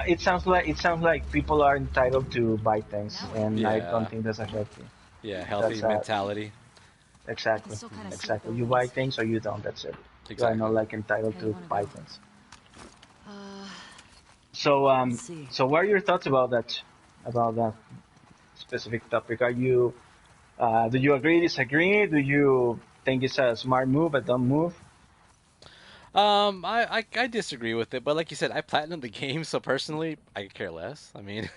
it sounds like people are entitled to buy things, Now what? and I don't Yeah. think that's a healthy. Yeah, healthy That's mentality. I can exactly still kind of Hmm. see the exactly. You buy buildings. things or you don't. That's it. You are not Exactly. like entitled How do you to want to buy go? things. Uh, So let's see. so what are your thoughts about that specific topic? Are you do you agree, disagree? Do you think it's a smart move, a dumb move? I disagree with it, but like you said, I platinumed the game, so personally, I could care less. I mean,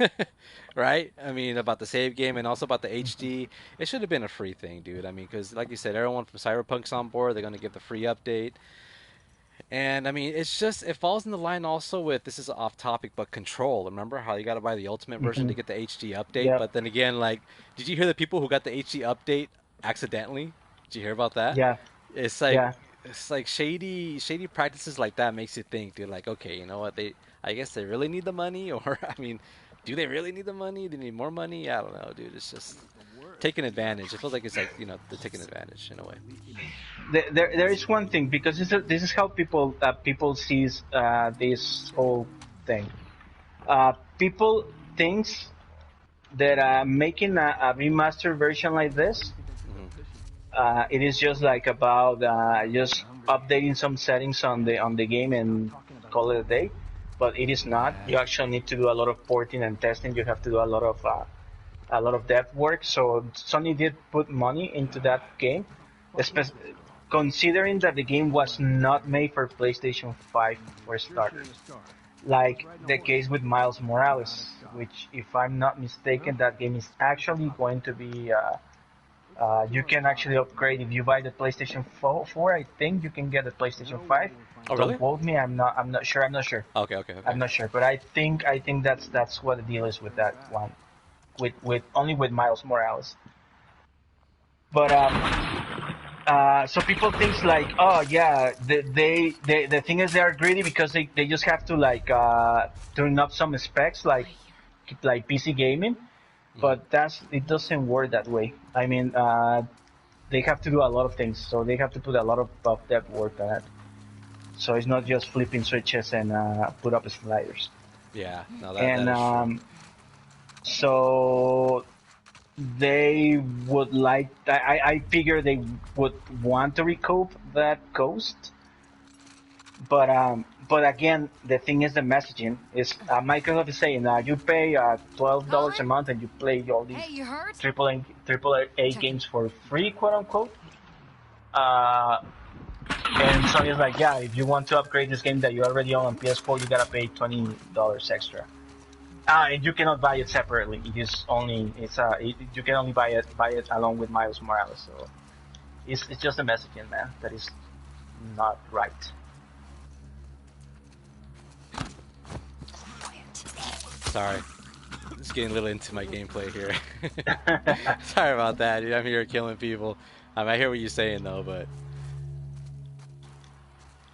right? I mean, about the save game and also about the HD, it should have been a free thing, dude. I mean, because like you said, everyone from Cyberpunk's on board. They're gonna give the free update, and I mean, it's just it falls in the line also with this is off topic, but Control. Remember how you got to buy the Ultimate version Hmm. to get the HD update? Yeah, But then again, like, did you hear the people who got the HD update accidentally? Did you hear about that? yeah, It's like yeah. it's like shady practices like that makes you think, dude. Like, okay, you know what? I guess they really need the money, or I mean, do they really need the money? Do they need more money? I don't know, dude. It's just taking advantage. It feels like it's like they're taking advantage in a way. There is one thing because this is how people sees this whole thing. People thinks that making a remastered version like this, Hmm. it is just like about just updating some settings on the game and call it a day. But it is not. You actually need to do a lot of porting and testing. You have to do a lot of dev work. So Sony did put money into that game, espe- considering that the game was not made for PlayStation 5 for starters. Like the case with Miles Morales, which, if I'm not mistaken, that game is actually going to be. You can actually upgrade if you buy the PlayStation 4. I think you can get the PlayStation 5. Oh, Don't really? quote me. I'm not. I'm not sure. I'm not sure. Okay, okay, I'm okay. not sure. But I think that's what the deal is with that one. With only with Miles Morales. But so people think like, oh yeah, the thing is they are greedy because they just have to like turn up some specs like PC gaming, Hmm. but it doesn't work that way. I mean, they have to do a lot of things, so they have to put a lot of depth work on it. So it's not just flipping switches and put up sliders. Yeah, no, that And is true. so they would like I figure they would want to recoup that cost, but again the thing is the messaging is Microsoft is saying you pay $12 a Colin? month and you play all these Hey, you hurt? triple A Check it. games for free, quote unquote. uh, and Sony's like, yeah, if you want to upgrade this game that you already own on PS4, you gotta pay $20 extra. And you cannot buy it separately. It is only you can only buy it along with Miles Morales. So it's just a messaging, man, that is not right. Sorry, just getting a little into my gameplay here. Sorry about that, dude. I'm here killing people. I hear what you're saying though, but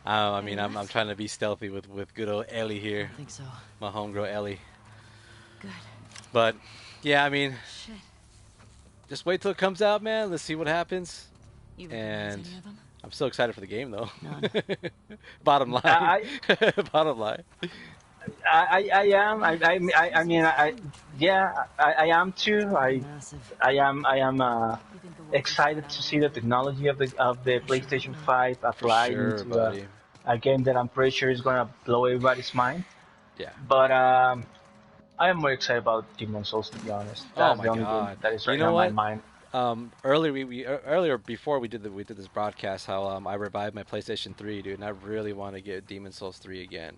I Hey, mean, I'm Matt? trying to be stealthy with good old Ellie I here, don't think so. my homegirl Ellie. Good. But yeah, I mean, Shit. just wait till it comes out, man. Let's see what happens. You recognize And any of them? I'm so excited for the game, though. None. Bottom line, I bottom line. I am I mean I yeah I am too. Massive. I am You think the world can excited spread to out see over the there? technology of the You sure hope PlayStation not. 5 For applied sure, into buddy. a game that I'm pretty sure is gonna blow everybody's mind. Yeah. But I am more excited about Demon Souls, to be honest. Oh That's my the only game God. that is You right now know in my what? mind. Earlier earlier before we did this broadcast, how I revived my PlayStation 3, dude, and I really want to get Demon Souls 3 again.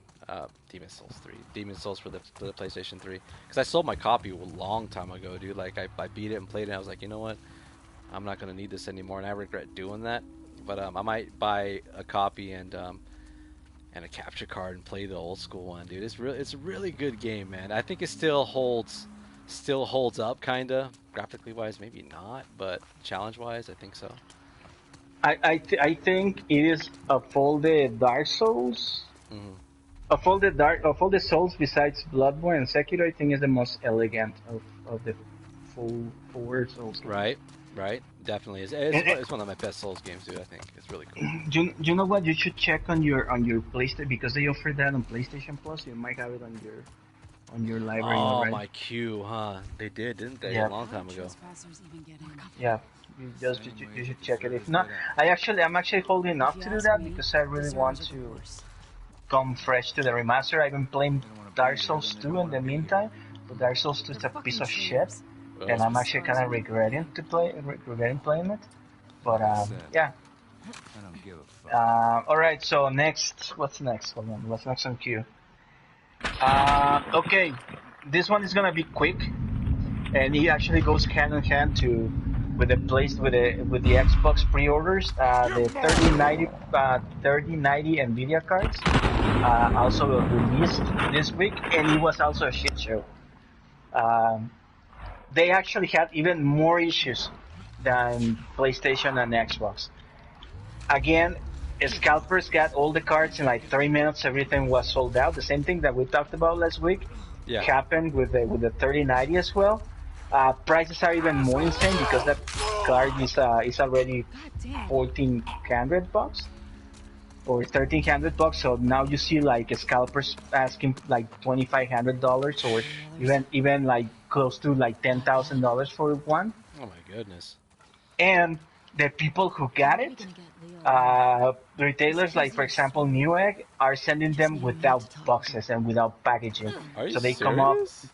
Demon Souls for the PlayStation 3, because I sold my copy a long time ago, dude. Like I beat it and played it. And I was like, you know what? I'm not gonna need this anymore, and I regret doing that. But I might buy a copy and a capture card and play the old school one, dude. It's a really good game, man. I think it still holds up, kinda graphically wise, maybe not, but challenge wise, I think so. I think it is of all the Dark Souls, Hmm. of all the Souls besides Bloodborne and Sekiro, I think is the most elegant of the four Souls games. Right, right, definitely is. And, It's one of my best Souls games, dude. I think it's really cool. you know what? You should check on your PlayStation because they offer that on PlayStation Plus. You might have it on your library Oh, already. my queue, huh? They did, didn't they? A Yeah, long time ago. yeah. You should check it. If not, I'm actually holding off to do that because I really want to come fresh to the remaster. I've been playing Dark Souls 2 in the meantime, but Dark Souls 2 is a piece of shit, and Oh, I'm actually kind of regretting playing it. But yeah, I don't give a fuck. All right. So next, what's next? Hold on. What's next on queue? Okay, this one is gonna be quick, and it actually goes hand in hand to with the place with the Xbox pre-orders. The 3090 Nvidia cards also released this week, and it was also a shit show. Um, they actually had even more issues than PlayStation and Xbox. Again, scalpers got all the cards in like 3 minutes. Everything was sold out. The same thing that we talked about last week Yeah. happened with the 3090 as well. Prices are even more insane because that card is already $1,400 or $1,300. So now you see like scalpers asking like $2,500 or even like close to like $10,000 for one. Oh my goodness. And the people who got it, retailers like for example Newegg are sending them without boxes and without packaging, Are you so they come up, serious?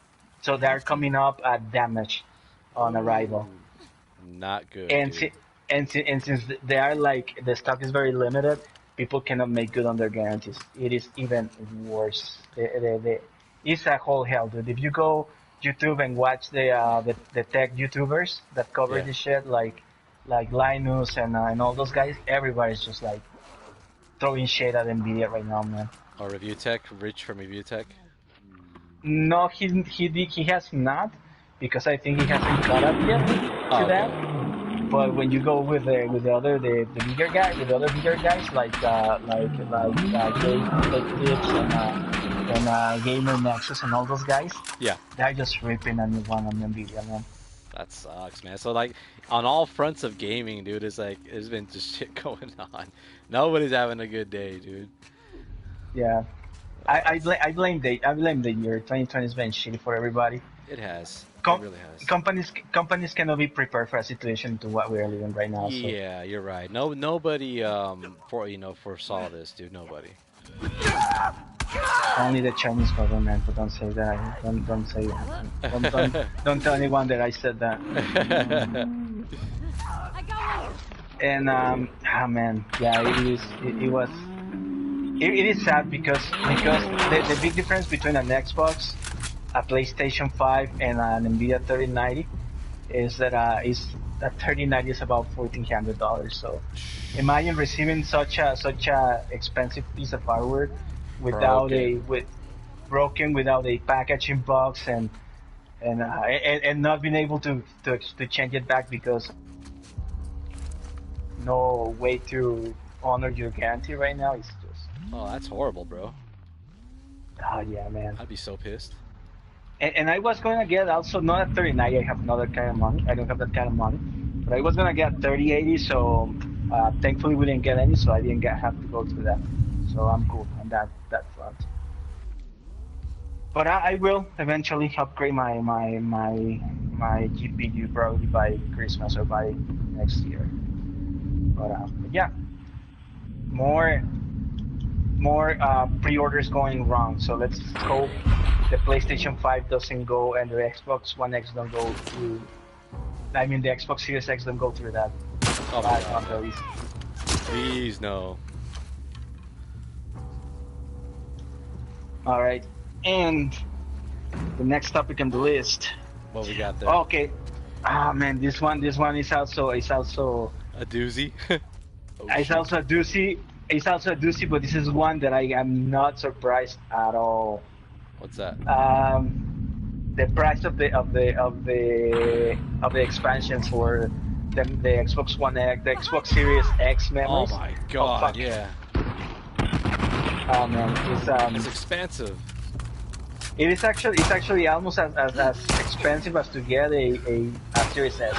so they're coming up at damage on arrival. Not good, And dude. and since they are like the stock is very limited, people cannot make good on their guarantees. It is even worse. It's a whole hell, dude. If you go YouTube and watch the tech YouTubers that cover Yeah. this shit, like Linus and all those guys, everybody's just like throwing shade at Nvidia right now, man. Or Review Tech, Rich from Review Tech. No, he has not, because I think he hasn't caught up yet to Oh, that. okay. But when you go with the bigger guy with the other bigger guys like Tips and Gamer Nexus and all those guys, Yeah. they're just ripping a new one on Nvidia, man. That sucks, man. So like on all fronts of gaming, dude, it's like there's been just shit going on. Nobody's having a good day, dude. Yeah, I blame the year. 2020 has been shitty for everybody. It has. Com- It really has. companies cannot be prepared for a situation to what we are living right now. So. Yeah, you're right. Nobody foresaw this, dude. Nobody. Only the Chinese government, but don't say that. Don't say that. Don't tell anyone that I said that. And man, yeah, it is sad because the big difference between an Xbox, a PlayStation 5, and an Nvidia 3090 is that that 3090 is about $1,400. So imagine receiving such a expensive piece of hardware without broken without a packaging box and not being able to change it back because no way to honor your guarantee right now. It's just Oh, that's horrible, bro. oh yeah, man. I'd be so pissed. And I was going to get also not a 3090. I have another kind of money. I don't have that kind of money, but I was going to get 3080. So thankfully we didn't get any, so I didn't have to go through that. So I'm cool on that front. But I will eventually upgrade my GPU probably by Christmas or by next year. But yeah, more pre-orders going wrong. So let's hope the PlayStation 5 doesn't go and the Xbox One X don't go through. I mean the Xbox Series X don't go through that. Oh my on god. the release. Please no. All right, and the next topic on the list. What we got there? Okay. Ah man, this one is also A doozy. Oh, it's shit. also a doozy. It's also a doozy, but this is one that I am not surprised at all. What's that? The price of the expansions for the Xbox One X, the Xbox Series X Oh memories. my Oh, god, fuck. yeah. Oh man, It's expansive. it's actually almost as expensive as to get a Series S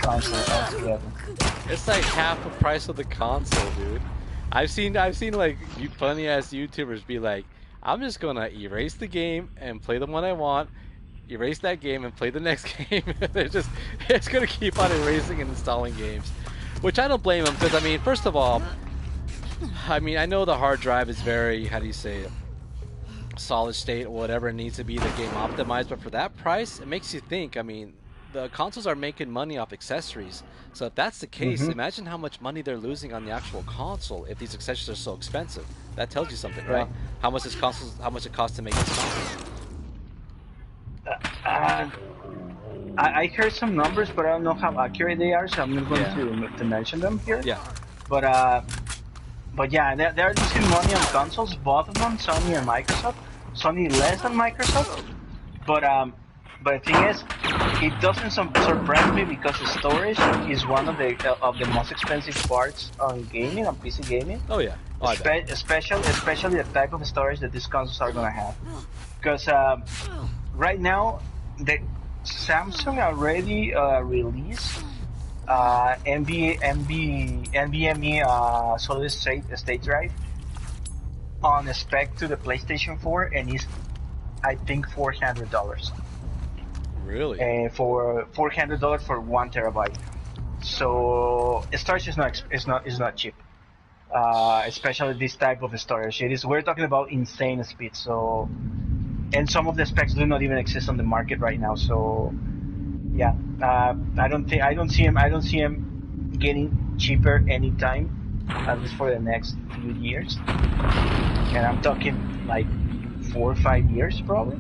console altogether. It's like half the price of the console, dude. I've seen like funny ass YouTubers be like, I'm just gonna erase the game and play the one I want, erase that game and play the next game. It's gonna keep on erasing and installing games, which I don't blame them because I mean, first of all, I mean I know the hard drive is very, how do you say it, solid state or whatever it needs to be the game optimized, but for that price, it makes you think. I mean, the consoles are making money off accessories. So if that's the case, Mm-hmm. imagine how much money they're losing on the actual console if these accessories are so expensive. That tells you something, Yeah. right? How much it costs to make this console. Uh, I heard some numbers, but I don't know how accurate they are, so I'm not going Yeah. to mention them here. Yeah. But uh, but yeah, they're losing money on consoles, both of them, Sony and Microsoft. Sony less than Microsoft, but um, but the thing is, it doesn't surprise me because the storage is one of the most expensive parts on gaming, on PC gaming. Oh yeah. Oh, I bet. Especially the type of storage that these consoles are gonna have. Because right now, the Samsung already released NVMe solid state drive on spec to the PlayStation 4, and is I think $400. Really? For $400 for 1 TB. So storage is not cheap. Especially this type of storage. We're talking about insane speed. So, and some of the specs do not even exist on the market right now. So, yeah, I don't see him getting cheaper anytime, at least for the next few years. And I'm talking like 4 or 5 years probably.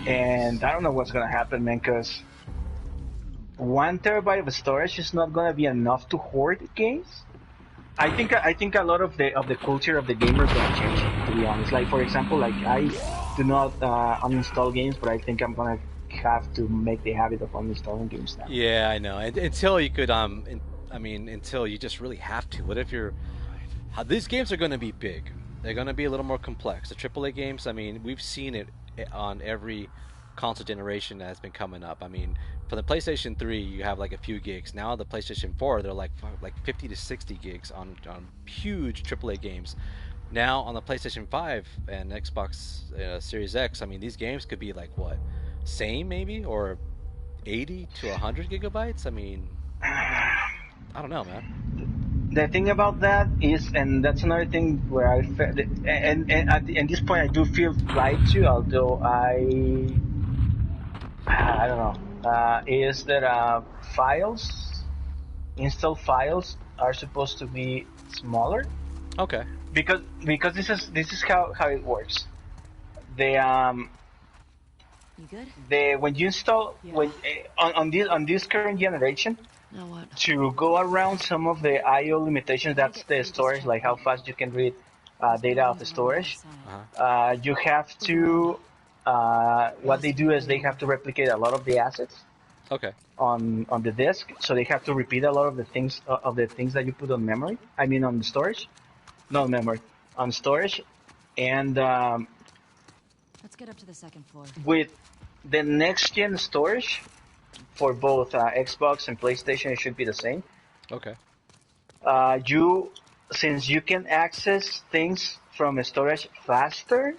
And Jeez. I don't know what's gonna happen, man, because 1 TB of storage is not gonna be enough to hoard games. I think a lot of the culture of the gamer is gonna change. To be honest, like for example, like I do not uninstall games, but I think I'm gonna have to make the habit of uninstalling games now. Yeah, I know. And until you could I mean, until you just really have to. What if you're these games are going to be big. They're going to be a little more complex. The AAA games, I mean, we've seen it on every console generation that has been coming up. I mean, for the PlayStation 3, you have like a few gigs. Now the PlayStation 4, they're like 50 to 60 gigs on huge AAA games. Now on the PlayStation 5 and Xbox Series X, I mean, these games could be like what, same maybe, or 80 to 100 gigabytes. I mean, I don't know, man. The thing about that is, and that's another thing where and at this point I do feel lied to, although I don't know, is that install files are supposed to be smaller Okay. because this is how it works. The You good? when you install Yeah. when on this current generation, Now what? to go around some of the I/O limitations, that's the storage, like how fast you can read data of the storage. Uh-huh. You have to what they do is they have to replicate a lot of the assets Okay. on the disk, so they have to repeat a lot of the things that you put on memory. I mean on the storage, not memory, on storage, and Let's get up to the second floor. with the next gen storage for both Xbox and PlayStation, it should be the same. Okay. You Since you can access things from storage faster,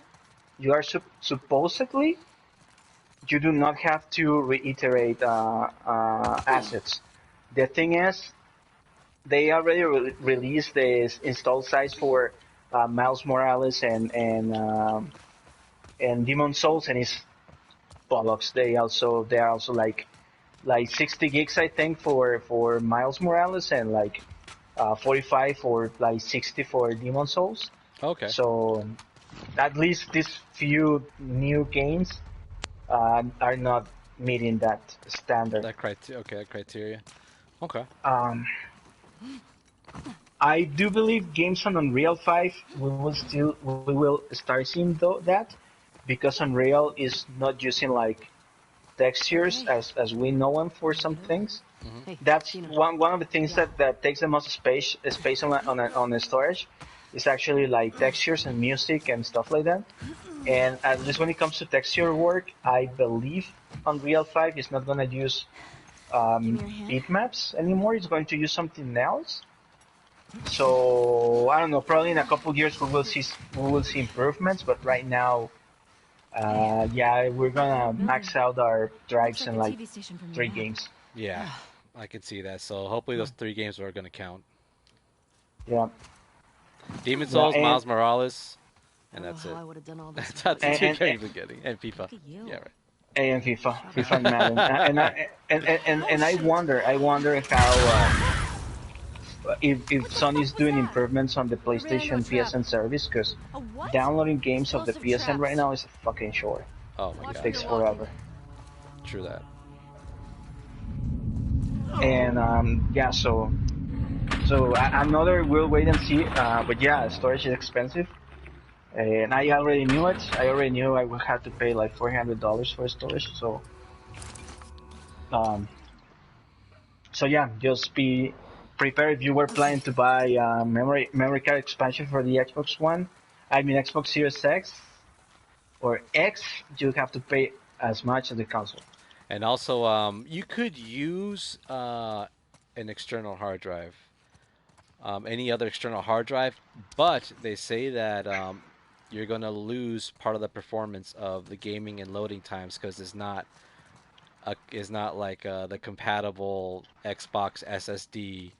you are supposedly you do not have to reiterate assets. The thing is, they already released the install size for Miles Morales and Demon Souls, and it's bollocks. They are also like 60 gigs, I think, for Miles Morales, and like 45 or like 60 for Demon Souls. Okay. So at least these few new games are not meeting that standard. That criteria. Okay, that criteria. Okay. Um, I do believe games on Unreal 5 we will start seeing that, because Unreal is not using like textures as we know them for some things. Mm-hmm. Hey, That's Tina. one of the things that takes the most space on the storage, is actually like textures and music and stuff like that. And at least when it comes to texture work, I believe Unreal 5 is not going to use Give me your hand. bitmaps anymore. It's going to use something else. So I don't know. Probably in a couple years we will see improvements. But right now, yeah, we're gonna max out our drives Looks in like a like TV station from 3 your map. games. Yeah, I could see that. So hopefully those 3 games are going to count. Yeah, Demon yeah, Souls, and Miles Morales, I and don't know that's how it. I would have done all this. That's the and, two and, games we're getting. And FIFA. Look at you. Yeah, right. And FIFA and Madden, and I wonder how if Sony's What was doing that? improvements on the I ran into a PlayStation trap. PSN service, because A what? downloading games of the Explosive PSN right traps. now is fucking short. Oh my Watch It where god, takes you're yeah, walking. forever. true that. And yeah, so another we'll wait and see. But yeah, storage is expensive, and I already knew it. I already knew I would have to pay like $400 for storage. Um, so yeah, just be prepared if you were planning Okay. to buy memory card expansion for the Xbox One. I mean Xbox Series X or X. You have to pay as much as the console. And also, you could use an external hard drive, any other external hard drive, but they say that you're gonna lose part of the performance of the gaming and loading times because it's not like the compatible Xbox SSD,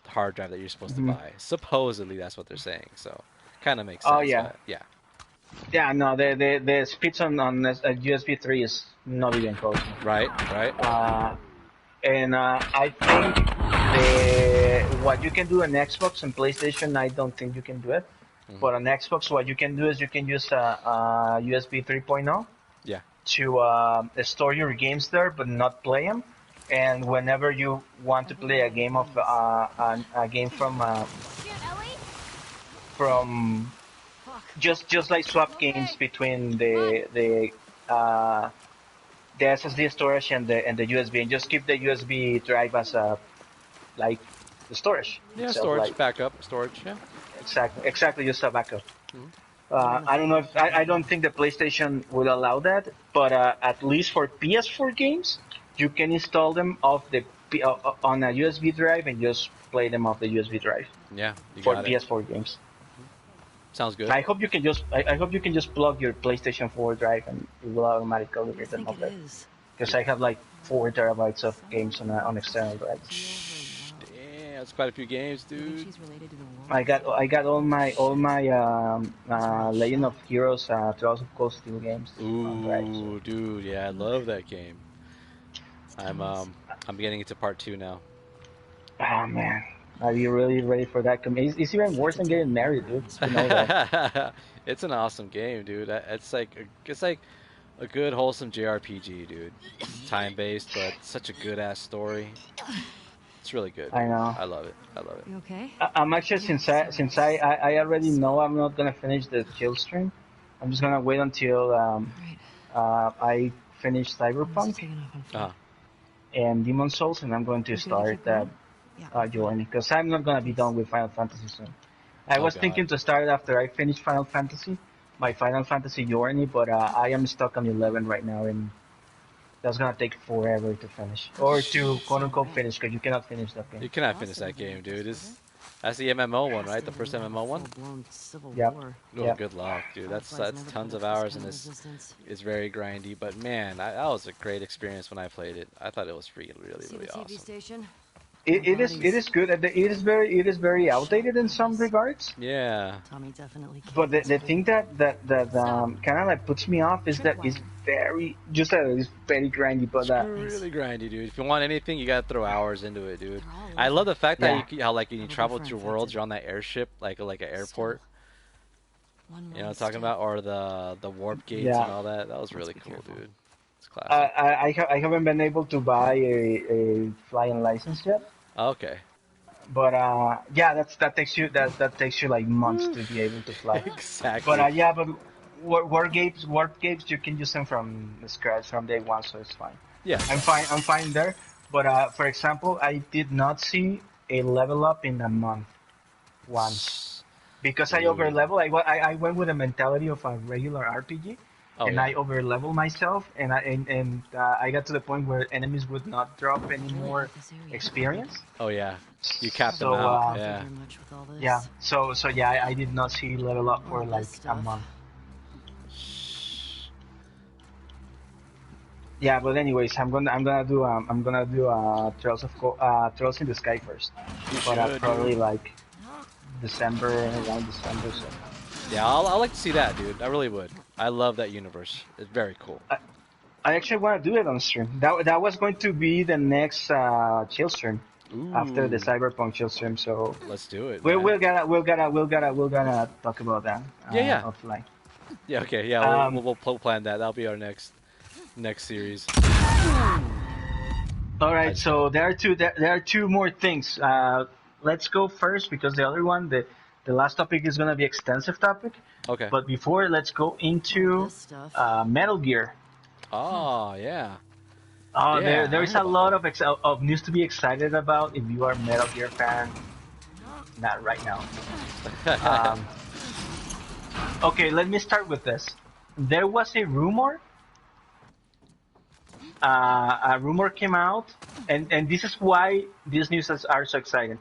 hard drive that you're supposed to Hmm. buy. Supposedly, that's what they're saying. So, kind of makes Oh sense, yeah, but yeah, yeah. No, the speeds on USB 3 is not even close. right, right, Uh, and I think the what you can do on Xbox and PlayStation, I don't think you can do it. hmm, But on Xbox, what you can do is you can use USB 3.0 yeah, to store your games there, but not play them. And whenever you want I to think play I'm a out of game of grenades. a game Shoot, Ellie! from Fuck. just like I'm swap games okay. between Come on. the SSD storage and the USB, and just keep the USB drive as a like the storage yeah. itself, Storage, like backup, storage, yeah. exactly just a backup. Hmm. I'm gonna I don't know figure out if how to I do don't that. think the PlayStation will allow that, but at least for PS4 games, you can install them on a USB drive and just play them off the USB drive Yeah, you for got it. PS4 games. Sounds good. I hope you can just plug your PlayStation 4 drive and it will automatically What do you read them think off it there. is? Because I Yeah. have like 4 terabytes of Someone games on external drives. heal her Shh, love. damn, that's quite a few games, You think dude. she's related to the wolves? I got all Shit. my That's a real Legend of shot. Heroes Trails of Cold Steel games on drive. So Ooh, dude, yeah, I Look, love that game. it's I'm tunnels. um I'm getting into part 2 now. ah man, are you really ready for that? It's even Can't worse than detect getting the married, armor on dude. this You one. know that. It's an awesome game, dude. It's like a good wholesome JRPG, dude. Time based, but such a good ass story. It's really good, I dude. know. I love it. I love it. You okay? I'm actually Yeah, since sorry. I already Sweat. know I'm not gonna finish the kill stream. I'm just gonna wait until Alright. I finish I must have Cyberpunk taken off on foot. Uh, and Demon Souls, and I'm going to You good to start keep that going? Yeah, I'm fine. journey because I'm not gonna be Thanks. done with Final Fantasy soon. I oh was god. thinking to start after I finish Final Fantasy, my Final Fantasy journey, but I am stuck on 11 right now, and that's gonna take forever to finish How'd or you figure to out quote seeing unquote red? finish because you cannot finish that You game. cannot finish Boston that was an game, dude. anarchist, was it? That's the MMO one, right? The Boston first didn't have a MMO one? full-blown civil Yep, war. Oh, yep. good luck, dude. That's Fireflies that's never put tons up of this hours kind and of is resistance. is very grindy. But man, that was a great experience when I played it. I thought it was really, See the really TV awesome. station? More It bodies. is good. It is very Shot outdated in some bodies. regards. Yeah. Tommy definitely But killed those the people. thing that Stop. kind of like puts me off is that it's Tripwire. very just it's very grindy. But It's Thanks. really grindy, dude. If you want anything, you gotta throw hours into it, dude. They're all I love over. the fact that yeah, how like when you Probably travel for through worlds, infected. you're on that airship, like an Still, airport. one You know what wrong I'm talking step. about, or the warp gates and yeah. all that. That was Let's really be cool, careful. dude. It's classic. I haven't been able to buy a flying license yet. Okay. But yeah, that takes you like months Woo. to be able to fly. But Exactly. yeah, but warp games, you can use them from scratch from day one, so it's fine. Yeah. I'm fine there. But for example, I did not see a level up in a month once because I over Dude. level. I went with the mentality of a regular RPG, Oh and yeah. I over level myself, and I got to the point where enemies would not drop any Really more like this area. experience. Oh yeah. You capped them So out. Can't Yeah. figure much with all yeah, this. so yeah, I did not see level up All for this like a stuff. month. Yeah, but anyways, I'm gonna do Trails in the Sky first, You but should, dude. probably like December around December. So Yeah, I'll like to see that, dude. I really would. I love that universe. It's very cool. I actually want to do it on stream. That was going to be the next chill stream after the Ooh, Cyberpunk chill stream. So let's do it, we man. we're gonna talk about that Yeah, yeah, offline. yeah. Okay, yeah. Um, We'll plan that. That'll be our next series. all I right. just So there are two more things. Let's go first because the other one, the last topic is gonna be extensive topic. okay. But before, let's go into This stuff. Metal Gear. Oh yeah, Oh, yeah. I there's heard a about lot of news to be excited about if you are a Metal Gear fan. Not right now. that. Um, okay, let me start with this. There was a rumor came out, and this is why these news are so exciting.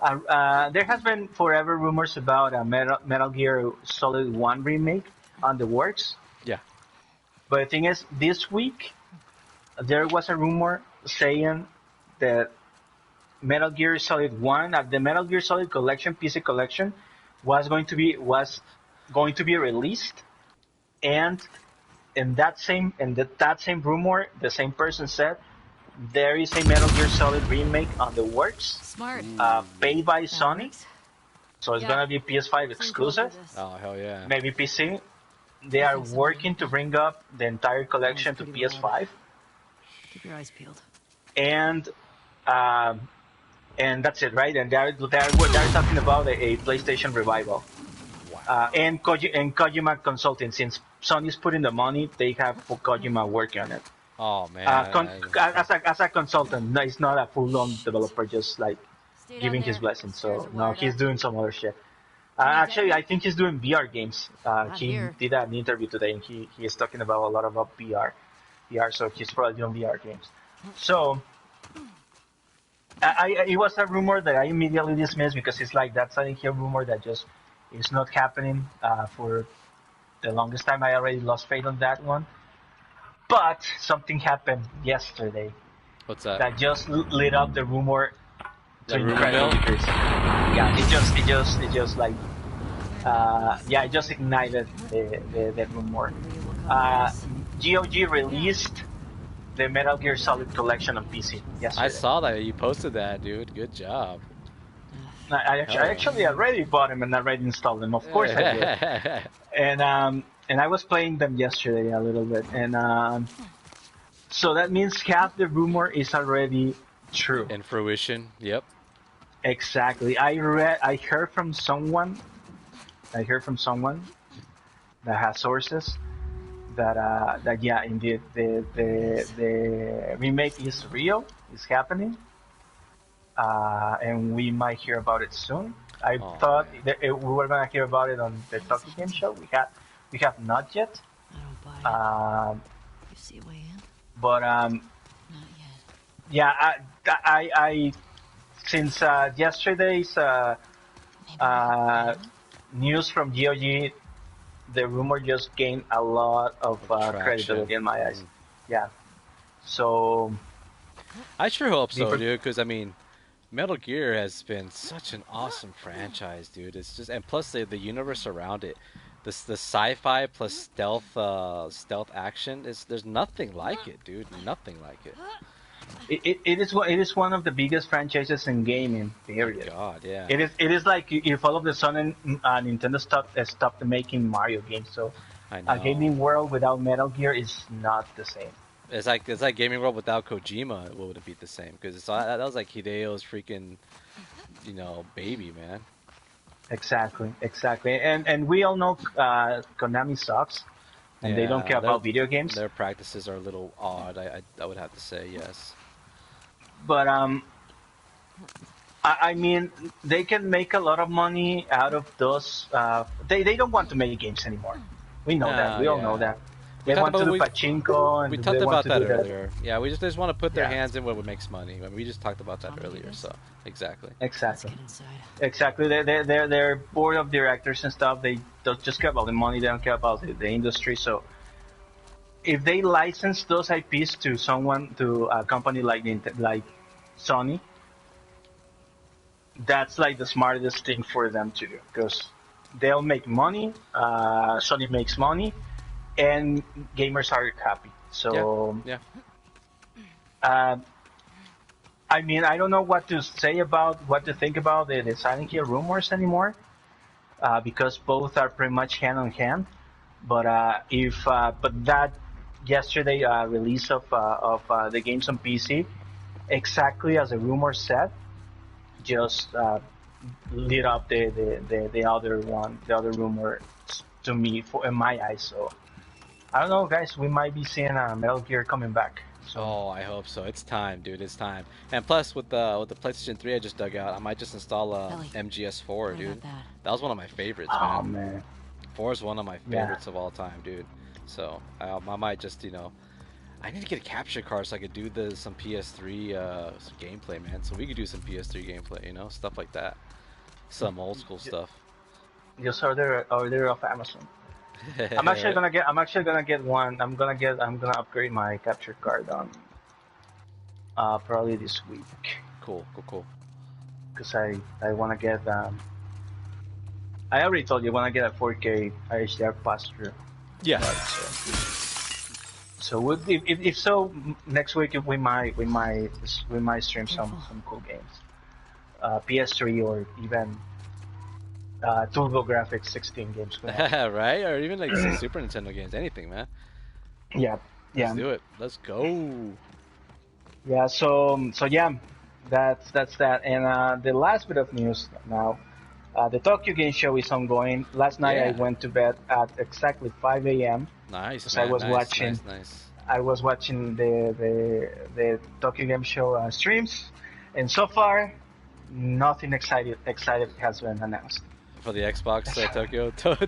There has been forever rumors about a Metal Gear Solid 1 remake on the works. Yeah. But the thing is, this week there was a rumor saying that Metal Gear Solid 1, the Metal Gear Solid Collection, PC Collection, was going to be released, and that same rumor, the same person said there is a Metal Gear Solid remake on the works, Smart. paid by That Sony, works. so it's Yeah. gonna be PS5 Same exclusive, goal for this. Oh hell yeah. maybe PC. They are think so, working to bring up the entire collection to pretty PS5, Keep your eyes peeled. and um, and that's it, right? And they're talking about a PlayStation revival. And Kojima Consulting, since Sony's putting the money, they have Kojima working on it. Oh man. As a consultant, no, he's not a full-on developer, just like Stay down giving his there. blessing. Stairs So are no, wired he's up. doing some other shit. Actually, I think he's doing VR games. He here. did an interview today, and he is talking about a lot about VR. So he's probably doing VR games. So it was a rumor that I immediately dismissed because it's like that's a rumor that just is not happening. For the longest time, I already lost faith on that one. But something happened yesterday What's that? that just lit up the rumor to The rumor incredible mill? degrees. Yeah, it just like it just ignited the rumor. GOG released the Metal Gear Solid collection on PC yesterday. I saw that you posted that, dude. Good job. I actually already bought them and already installed them. Of course I did. And I was playing them yesterday a little bit, and so that means half the rumor is already true. In fruition. Yep. Exactly. I heard from someone that has sources that yeah, indeed the remake is real, is happening, and we might hear about it soon. I thought that we were gonna hear about it on the Tokyo Game Show. We have not yet. I don't buy it. You see a way in? But Not yet. yeah, I since yesterday's news from GOG, the rumor just gained a lot of Traction. credibility in my eyes. Yeah. So I sure hope so, Deeper- dude. Because I mean, Metal Gear has been such an awesome franchise, dude. It's just, and plus the universe around it, the sci-fi plus stealth action is, there's nothing like it, dude. Nothing like it. it is one of the biggest franchises in gaming. Period. God, yeah. It is like if all of the sudden Nintendo stopped making Mario games. So I know. a gaming world without Metal Gear is not the same. It's like Gaming World without Kojima. It would have been the same because that was like Hideo's freaking, baby, man. Exactly. And we all know Konami sucks, and they don't care about video games. Their practices are a little odd. I would have to say yes. But I mean, they can make a lot of money out of those. They don't want to make games anymore. We know that. We all know that. They want to do pachinko, and We they talked want about to that do earlier. Yeah, we just want to put their Yeah. hands in what makes money. I mean, we just talked about that earlier. So exactly. Let's Exactly. get inside. Exactly. They're board of directors and stuff. They don't just care about the money. They don't care about the industry. So if they license those IPs to a company like Sony, that's like the smartest thing for them to do because they'll make money. Sony makes money, and gamers are happy. So, Yeah. uh, I mean, I don't know what to say about what to think about the Silent Hill rumors anymore, because both are pretty much hand on hand. But but that yesterday release of the games on PC, exactly as the rumor said, just lit up the other one, the other rumor to me for in my eyes. So I don't know, guys. We might be seeing Metal Gear coming back. So Oh, I hope so. It's time, dude. It's time. And plus, with the PlayStation 3 I just dug out, I might just install Ellie, MGS4, what about dude. that? That was one of my favorites, oh man. man, 4 is one of my yeah. favorites of all time, dude. So I might just, I need to get a capture card so I could do some PS3 some gameplay, man. So we could do some PS3 gameplay, stuff like that. Some old school stuff. Just order off Amazon. I'm actually gonna get one. I'm gonna upgrade my capture card on probably this week Cool, cool, cool. because I want to get I already told you I want to get a 4K HDR posture. Yeah. Right, so if so, next week we might stream some cool games, PS3 or even Turbo Graphics 16 games. Right? Or even like some Super Nintendo games, anything, man. Yeah, Let's yeah, do it. Let's go. yeah. So yeah, that's that. And the last bit of news now, the Tokyo Game Show is ongoing. Last night I Yeah. went to bed at exactly 5 a.m. Nice, because man. Nice, nice, nice. I was watching the Tokyo Game Show streams, and so far nothing excited has been announced. For the Xbox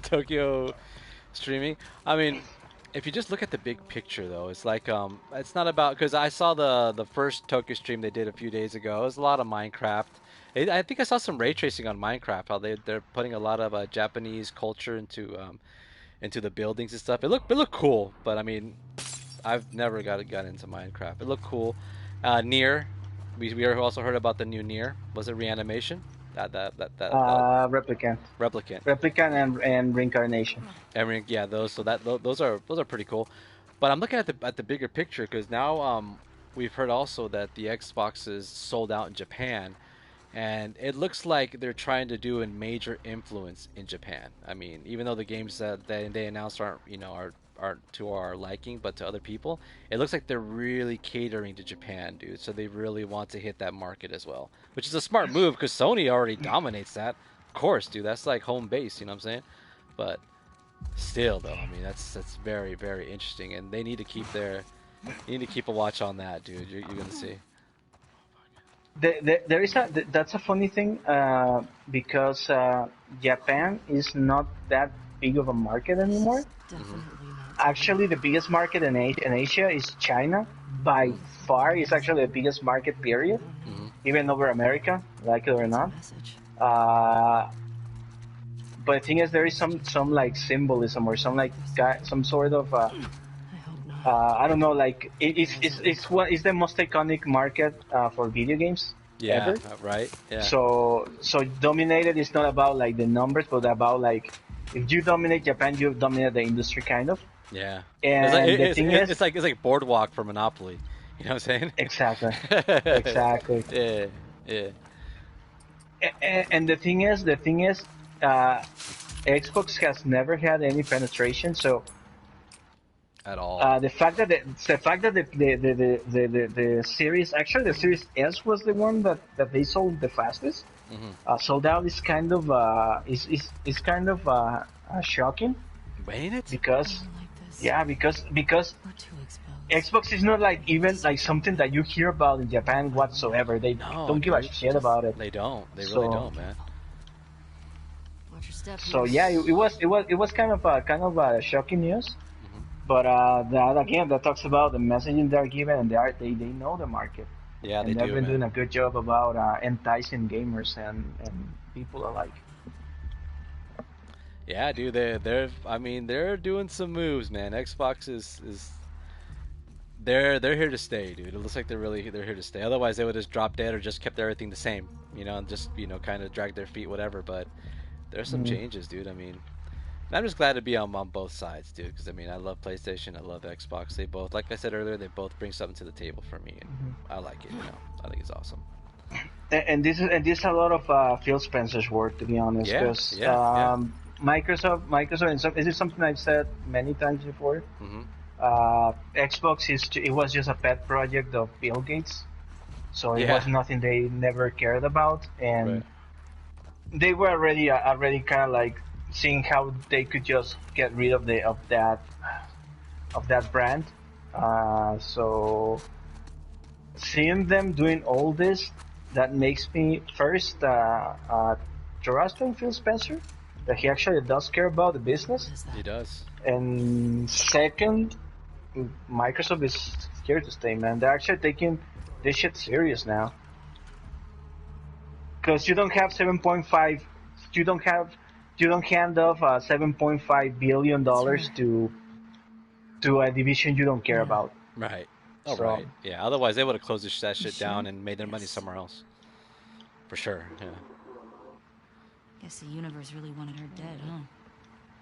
Tokyo streaming. I mean, if you just look at the big picture, though, it's like it's not about because I saw the first Tokyo stream they did a few days ago. It was a lot of Minecraft. I think I saw some ray tracing on Minecraft. How they're putting a lot of Japanese culture into the buildings and stuff. It looked cool, but I mean, I've never got into Minecraft. It looked cool. Near, we also heard about the new Near. Was it Reanimation? That Replicant, Replicant. Replicant and Reincarnation. Yeah, those. So those are pretty cool. But I'm looking at the bigger picture because now we've heard also that the Xbox is sold out in Japan, and it looks like they're trying to do a major influence in Japan. I mean, even though the games that they announced aren't to our liking, but to other people, it looks like they're really catering to Japan, dude. So they really want to hit that market as well, which is a smart move because Sony already dominates that. Of course, dude, that's like home base. You know what I'm saying? But still, though, I mean, that's very, very interesting, and they need to keep a watch on that, dude. You're gonna see. There is that's a funny thing because Japan is not that big of a market anymore. Definitely not. Actually, the biggest market in Asia is China. By far, it's actually the biggest market, period, even over America, like it or not. Message. But the thing is, there is some like symbolism or some sort of I hope not. I don't know, like it's the most iconic market for video games Yeah, ever. right. Yeah. So dominated is not about like the numbers, but about like if you dominate Japan, you dominate the industry, kind of. Yeah. And the thing is, it's like Boardwalk for Monopoly. You know what I'm saying? exactly, exactly. Yeah. Yeah. And the thing is, Xbox has never had any penetration. So At all. the fact that the series, actually the Series S was the one that they sold the fastest. Sold out is kind of is kind of shocking Ain't it? because I don't like this. yeah because We're too exposed. Xbox is not like even like something that you hear about in Japan whatsoever. They No, don't give a dude. shit about it. They don't. They So- really don't, man. Watch your step. So here. yeah, it was kind of shocking news. But that again, that talks about the messaging they're given, and they know the market, Yeah, and they they've do, been man. doing a good job about enticing gamers and people alike. Yeah, dude, they're doing some moves, man. Xbox is they're here to stay, dude. It looks like they're here to stay. Otherwise, they would just drop dead or just kept everything the same, and just kind of drag their feet, whatever. But there's some changes, dude. I mean, And I'm just glad to be on both sides, dude. Because I mean, I love PlayStation, I love Xbox. They both, like I said earlier, they both bring something to the table for me, and I like it. You know, I think it's awesome. And this is a lot of Phil Spencer's work, to be honest, Yeah, because yeah. Microsoft, and this is something I've said many times before. Mm-hmm. Xbox it was just a pet project of Bill Gates, so it was Yeah. nothing they never cared about, and Right. they were already kind of like seeing how they could just get rid of that brand. So seeing them doing all this, that makes me first trust in Phil Spencer, that he actually does care about the business, What is that? He does. and second, Microsoft is here to stay, man. They're actually taking this shit serious now, because you don't have 7.5, you don't have, you don't hand off $7.5 billion to a division you don't care Yeah. about. Right. Oh, So right. Yeah. Otherwise, they would have closed that You shit sure? down and made their money Yes. somewhere else. For sure. Yeah. Guess the universe really wanted her dead, huh?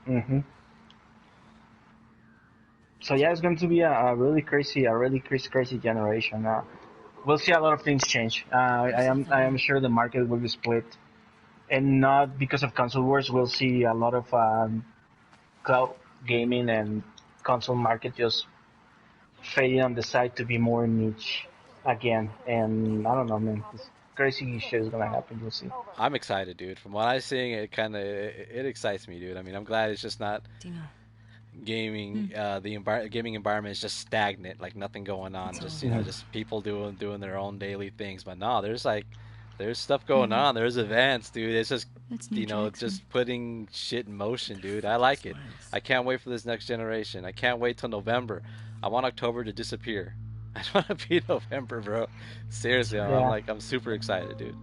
hmm So yeah, it's going to be a really crazy generation. We'll see a lot of things change. I am sure the market will be split, and not because of console wars. We'll see a lot of cloud gaming and console market just fading on the side to be more niche again. And I don't know, man. This crazy shit is gonna happen. You'll see. I'm excited, dude. From what I'm seeing, it excites me, dude. I mean, I'm glad it's just not Dino, gaming. Gaming environment is just stagnant, like nothing going on. it's Just over. just people doing their own daily things. But no, there's stuff going on. There's events, dude. It's just That's New Jackson. just putting shit in motion, dude. I like it. Smiles. I can't wait for this next generation. I can't wait till November. I want October to disappear. I don't want to be November, bro. Seriously, Yeah. I'm super excited, dude.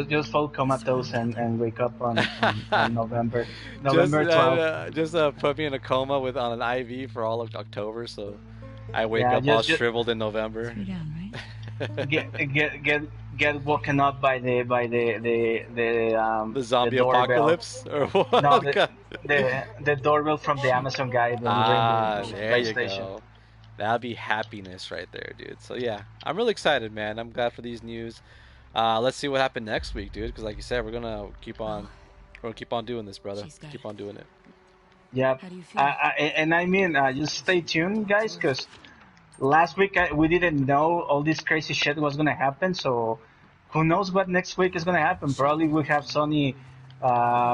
Just fall comatose and wake up on November Just November 12th. put me in a coma with on an IV for all of October, so I wake Yeah, up all just shriveled in November. 3 down, right? get woken up by The zombie the doorbell. apocalypse or what? No, the doorbell from the Amazon guy delivering the There you PlayStation. go. That'd be happiness right there, dude. So yeah, I'm really excited, man. I'm glad for these news. Let's see what happened next week, dude. Because like you said, we're gonna keep on doing this, brother. She's got Keep it. on doing it. Yep. How do you feel? And I mean, just stay tuned, guys, because last week we didn't know all this crazy shit was gonna happen. So who knows what next week is gonna happen? Probably we have Sony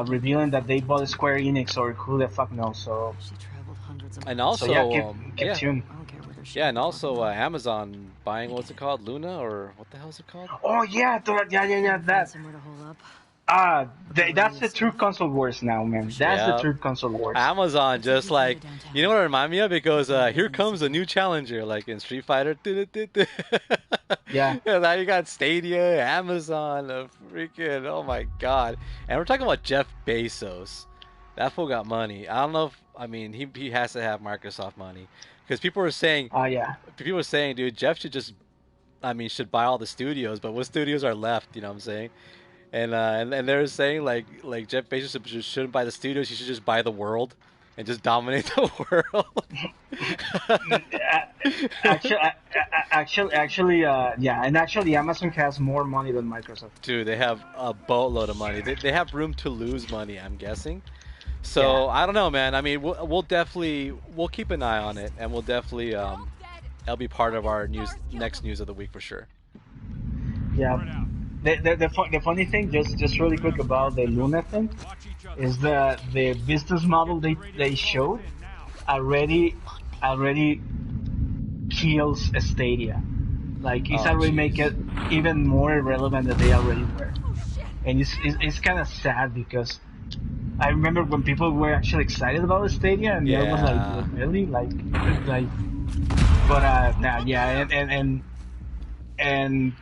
revealing that they bought Square Enix, or who the fuck knows. So She traveled hundreds of And miles. also, so yeah, keep yeah, tuned. I don't care whether she yeah, and was also talking about Amazon buying what's it called, Luna, or what the hell is it called? Oh yeah, yeah, Find that. somewhere to hole up. That's the true console wars now, man. That's the Yeah. true console wars. Amazon just like, downtown. you know what it reminded me of? It goes, here comes a new challenger, like in Street Fighter. Yeah. And now you got Stadia, Amazon, freaking, oh my god. And we're talking about Jeff Bezos. That fool got money. I don't know if, I mean, he has to have Microsoft money. Because people were saying, Yeah. dude, Jeff should just, I mean, should buy all the studios, but what studios are left, you know what I'm saying? And they're saying like Jeff Bezos shouldn't buy the studios. He should just buy the world and just dominate the world. Actually, yeah, and actually, Amazon has more money than Microsoft. Dude, they have a boatload of money. They have room to lose money, I'm guessing. So Yeah. I don't know, man. I mean, we'll definitely keep an eye on it, and we'll definitely that'll be part of our next news of the week for sure. Yeah. The funny thing, just really quick about the Luna thing, is the business model they showed already kills Stadia. Like it's Oh, already jeez. make it even more irrelevant than they already were, and it's kind of sad because I remember when people were actually excited about Stadia, and I was Yeah. like, really, like, but nah, yeah, and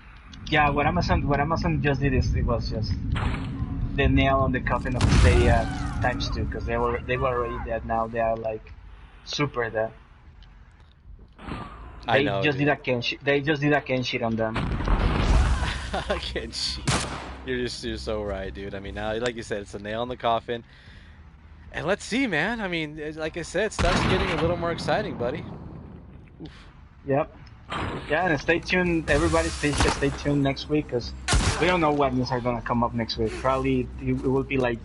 yeah, what Amazon just did is it was just the nail on the coffin of Stadia times two, because they were already dead. Now they are like super dead. I know. Just dude. did a Ken. They just did a Ken shit on them. I can't cheat. You're so right, dude. I mean, now, like you said, it's a nail in the coffin. And let's see, man. I mean, like I said, stuff's getting a little more exciting, buddy. Oof. Yep. Yeah, and stay tuned. Everybody, stay tuned next week because we don't know what news are gonna come up next week. Probably it will be like,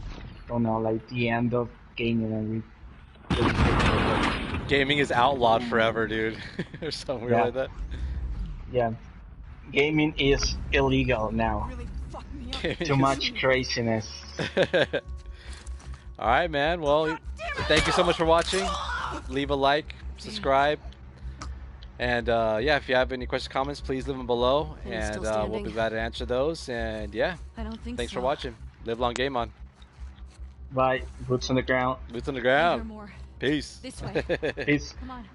I don't know, like the end of gaming, and Gaming is outlawed forever, dude. Or something weird like that. Yeah, gaming is illegal now. Too much craziness. All right, man. Well, thank you so much for watching. Leave a like, subscribe. And yeah, if you have any questions, comments, please leave them below, and we'll be glad to answer those. And yeah, thanks for watching. Live long, game on. Bye. Boots on the ground. Boots on the ground. Peace. This way. Peace. Come on.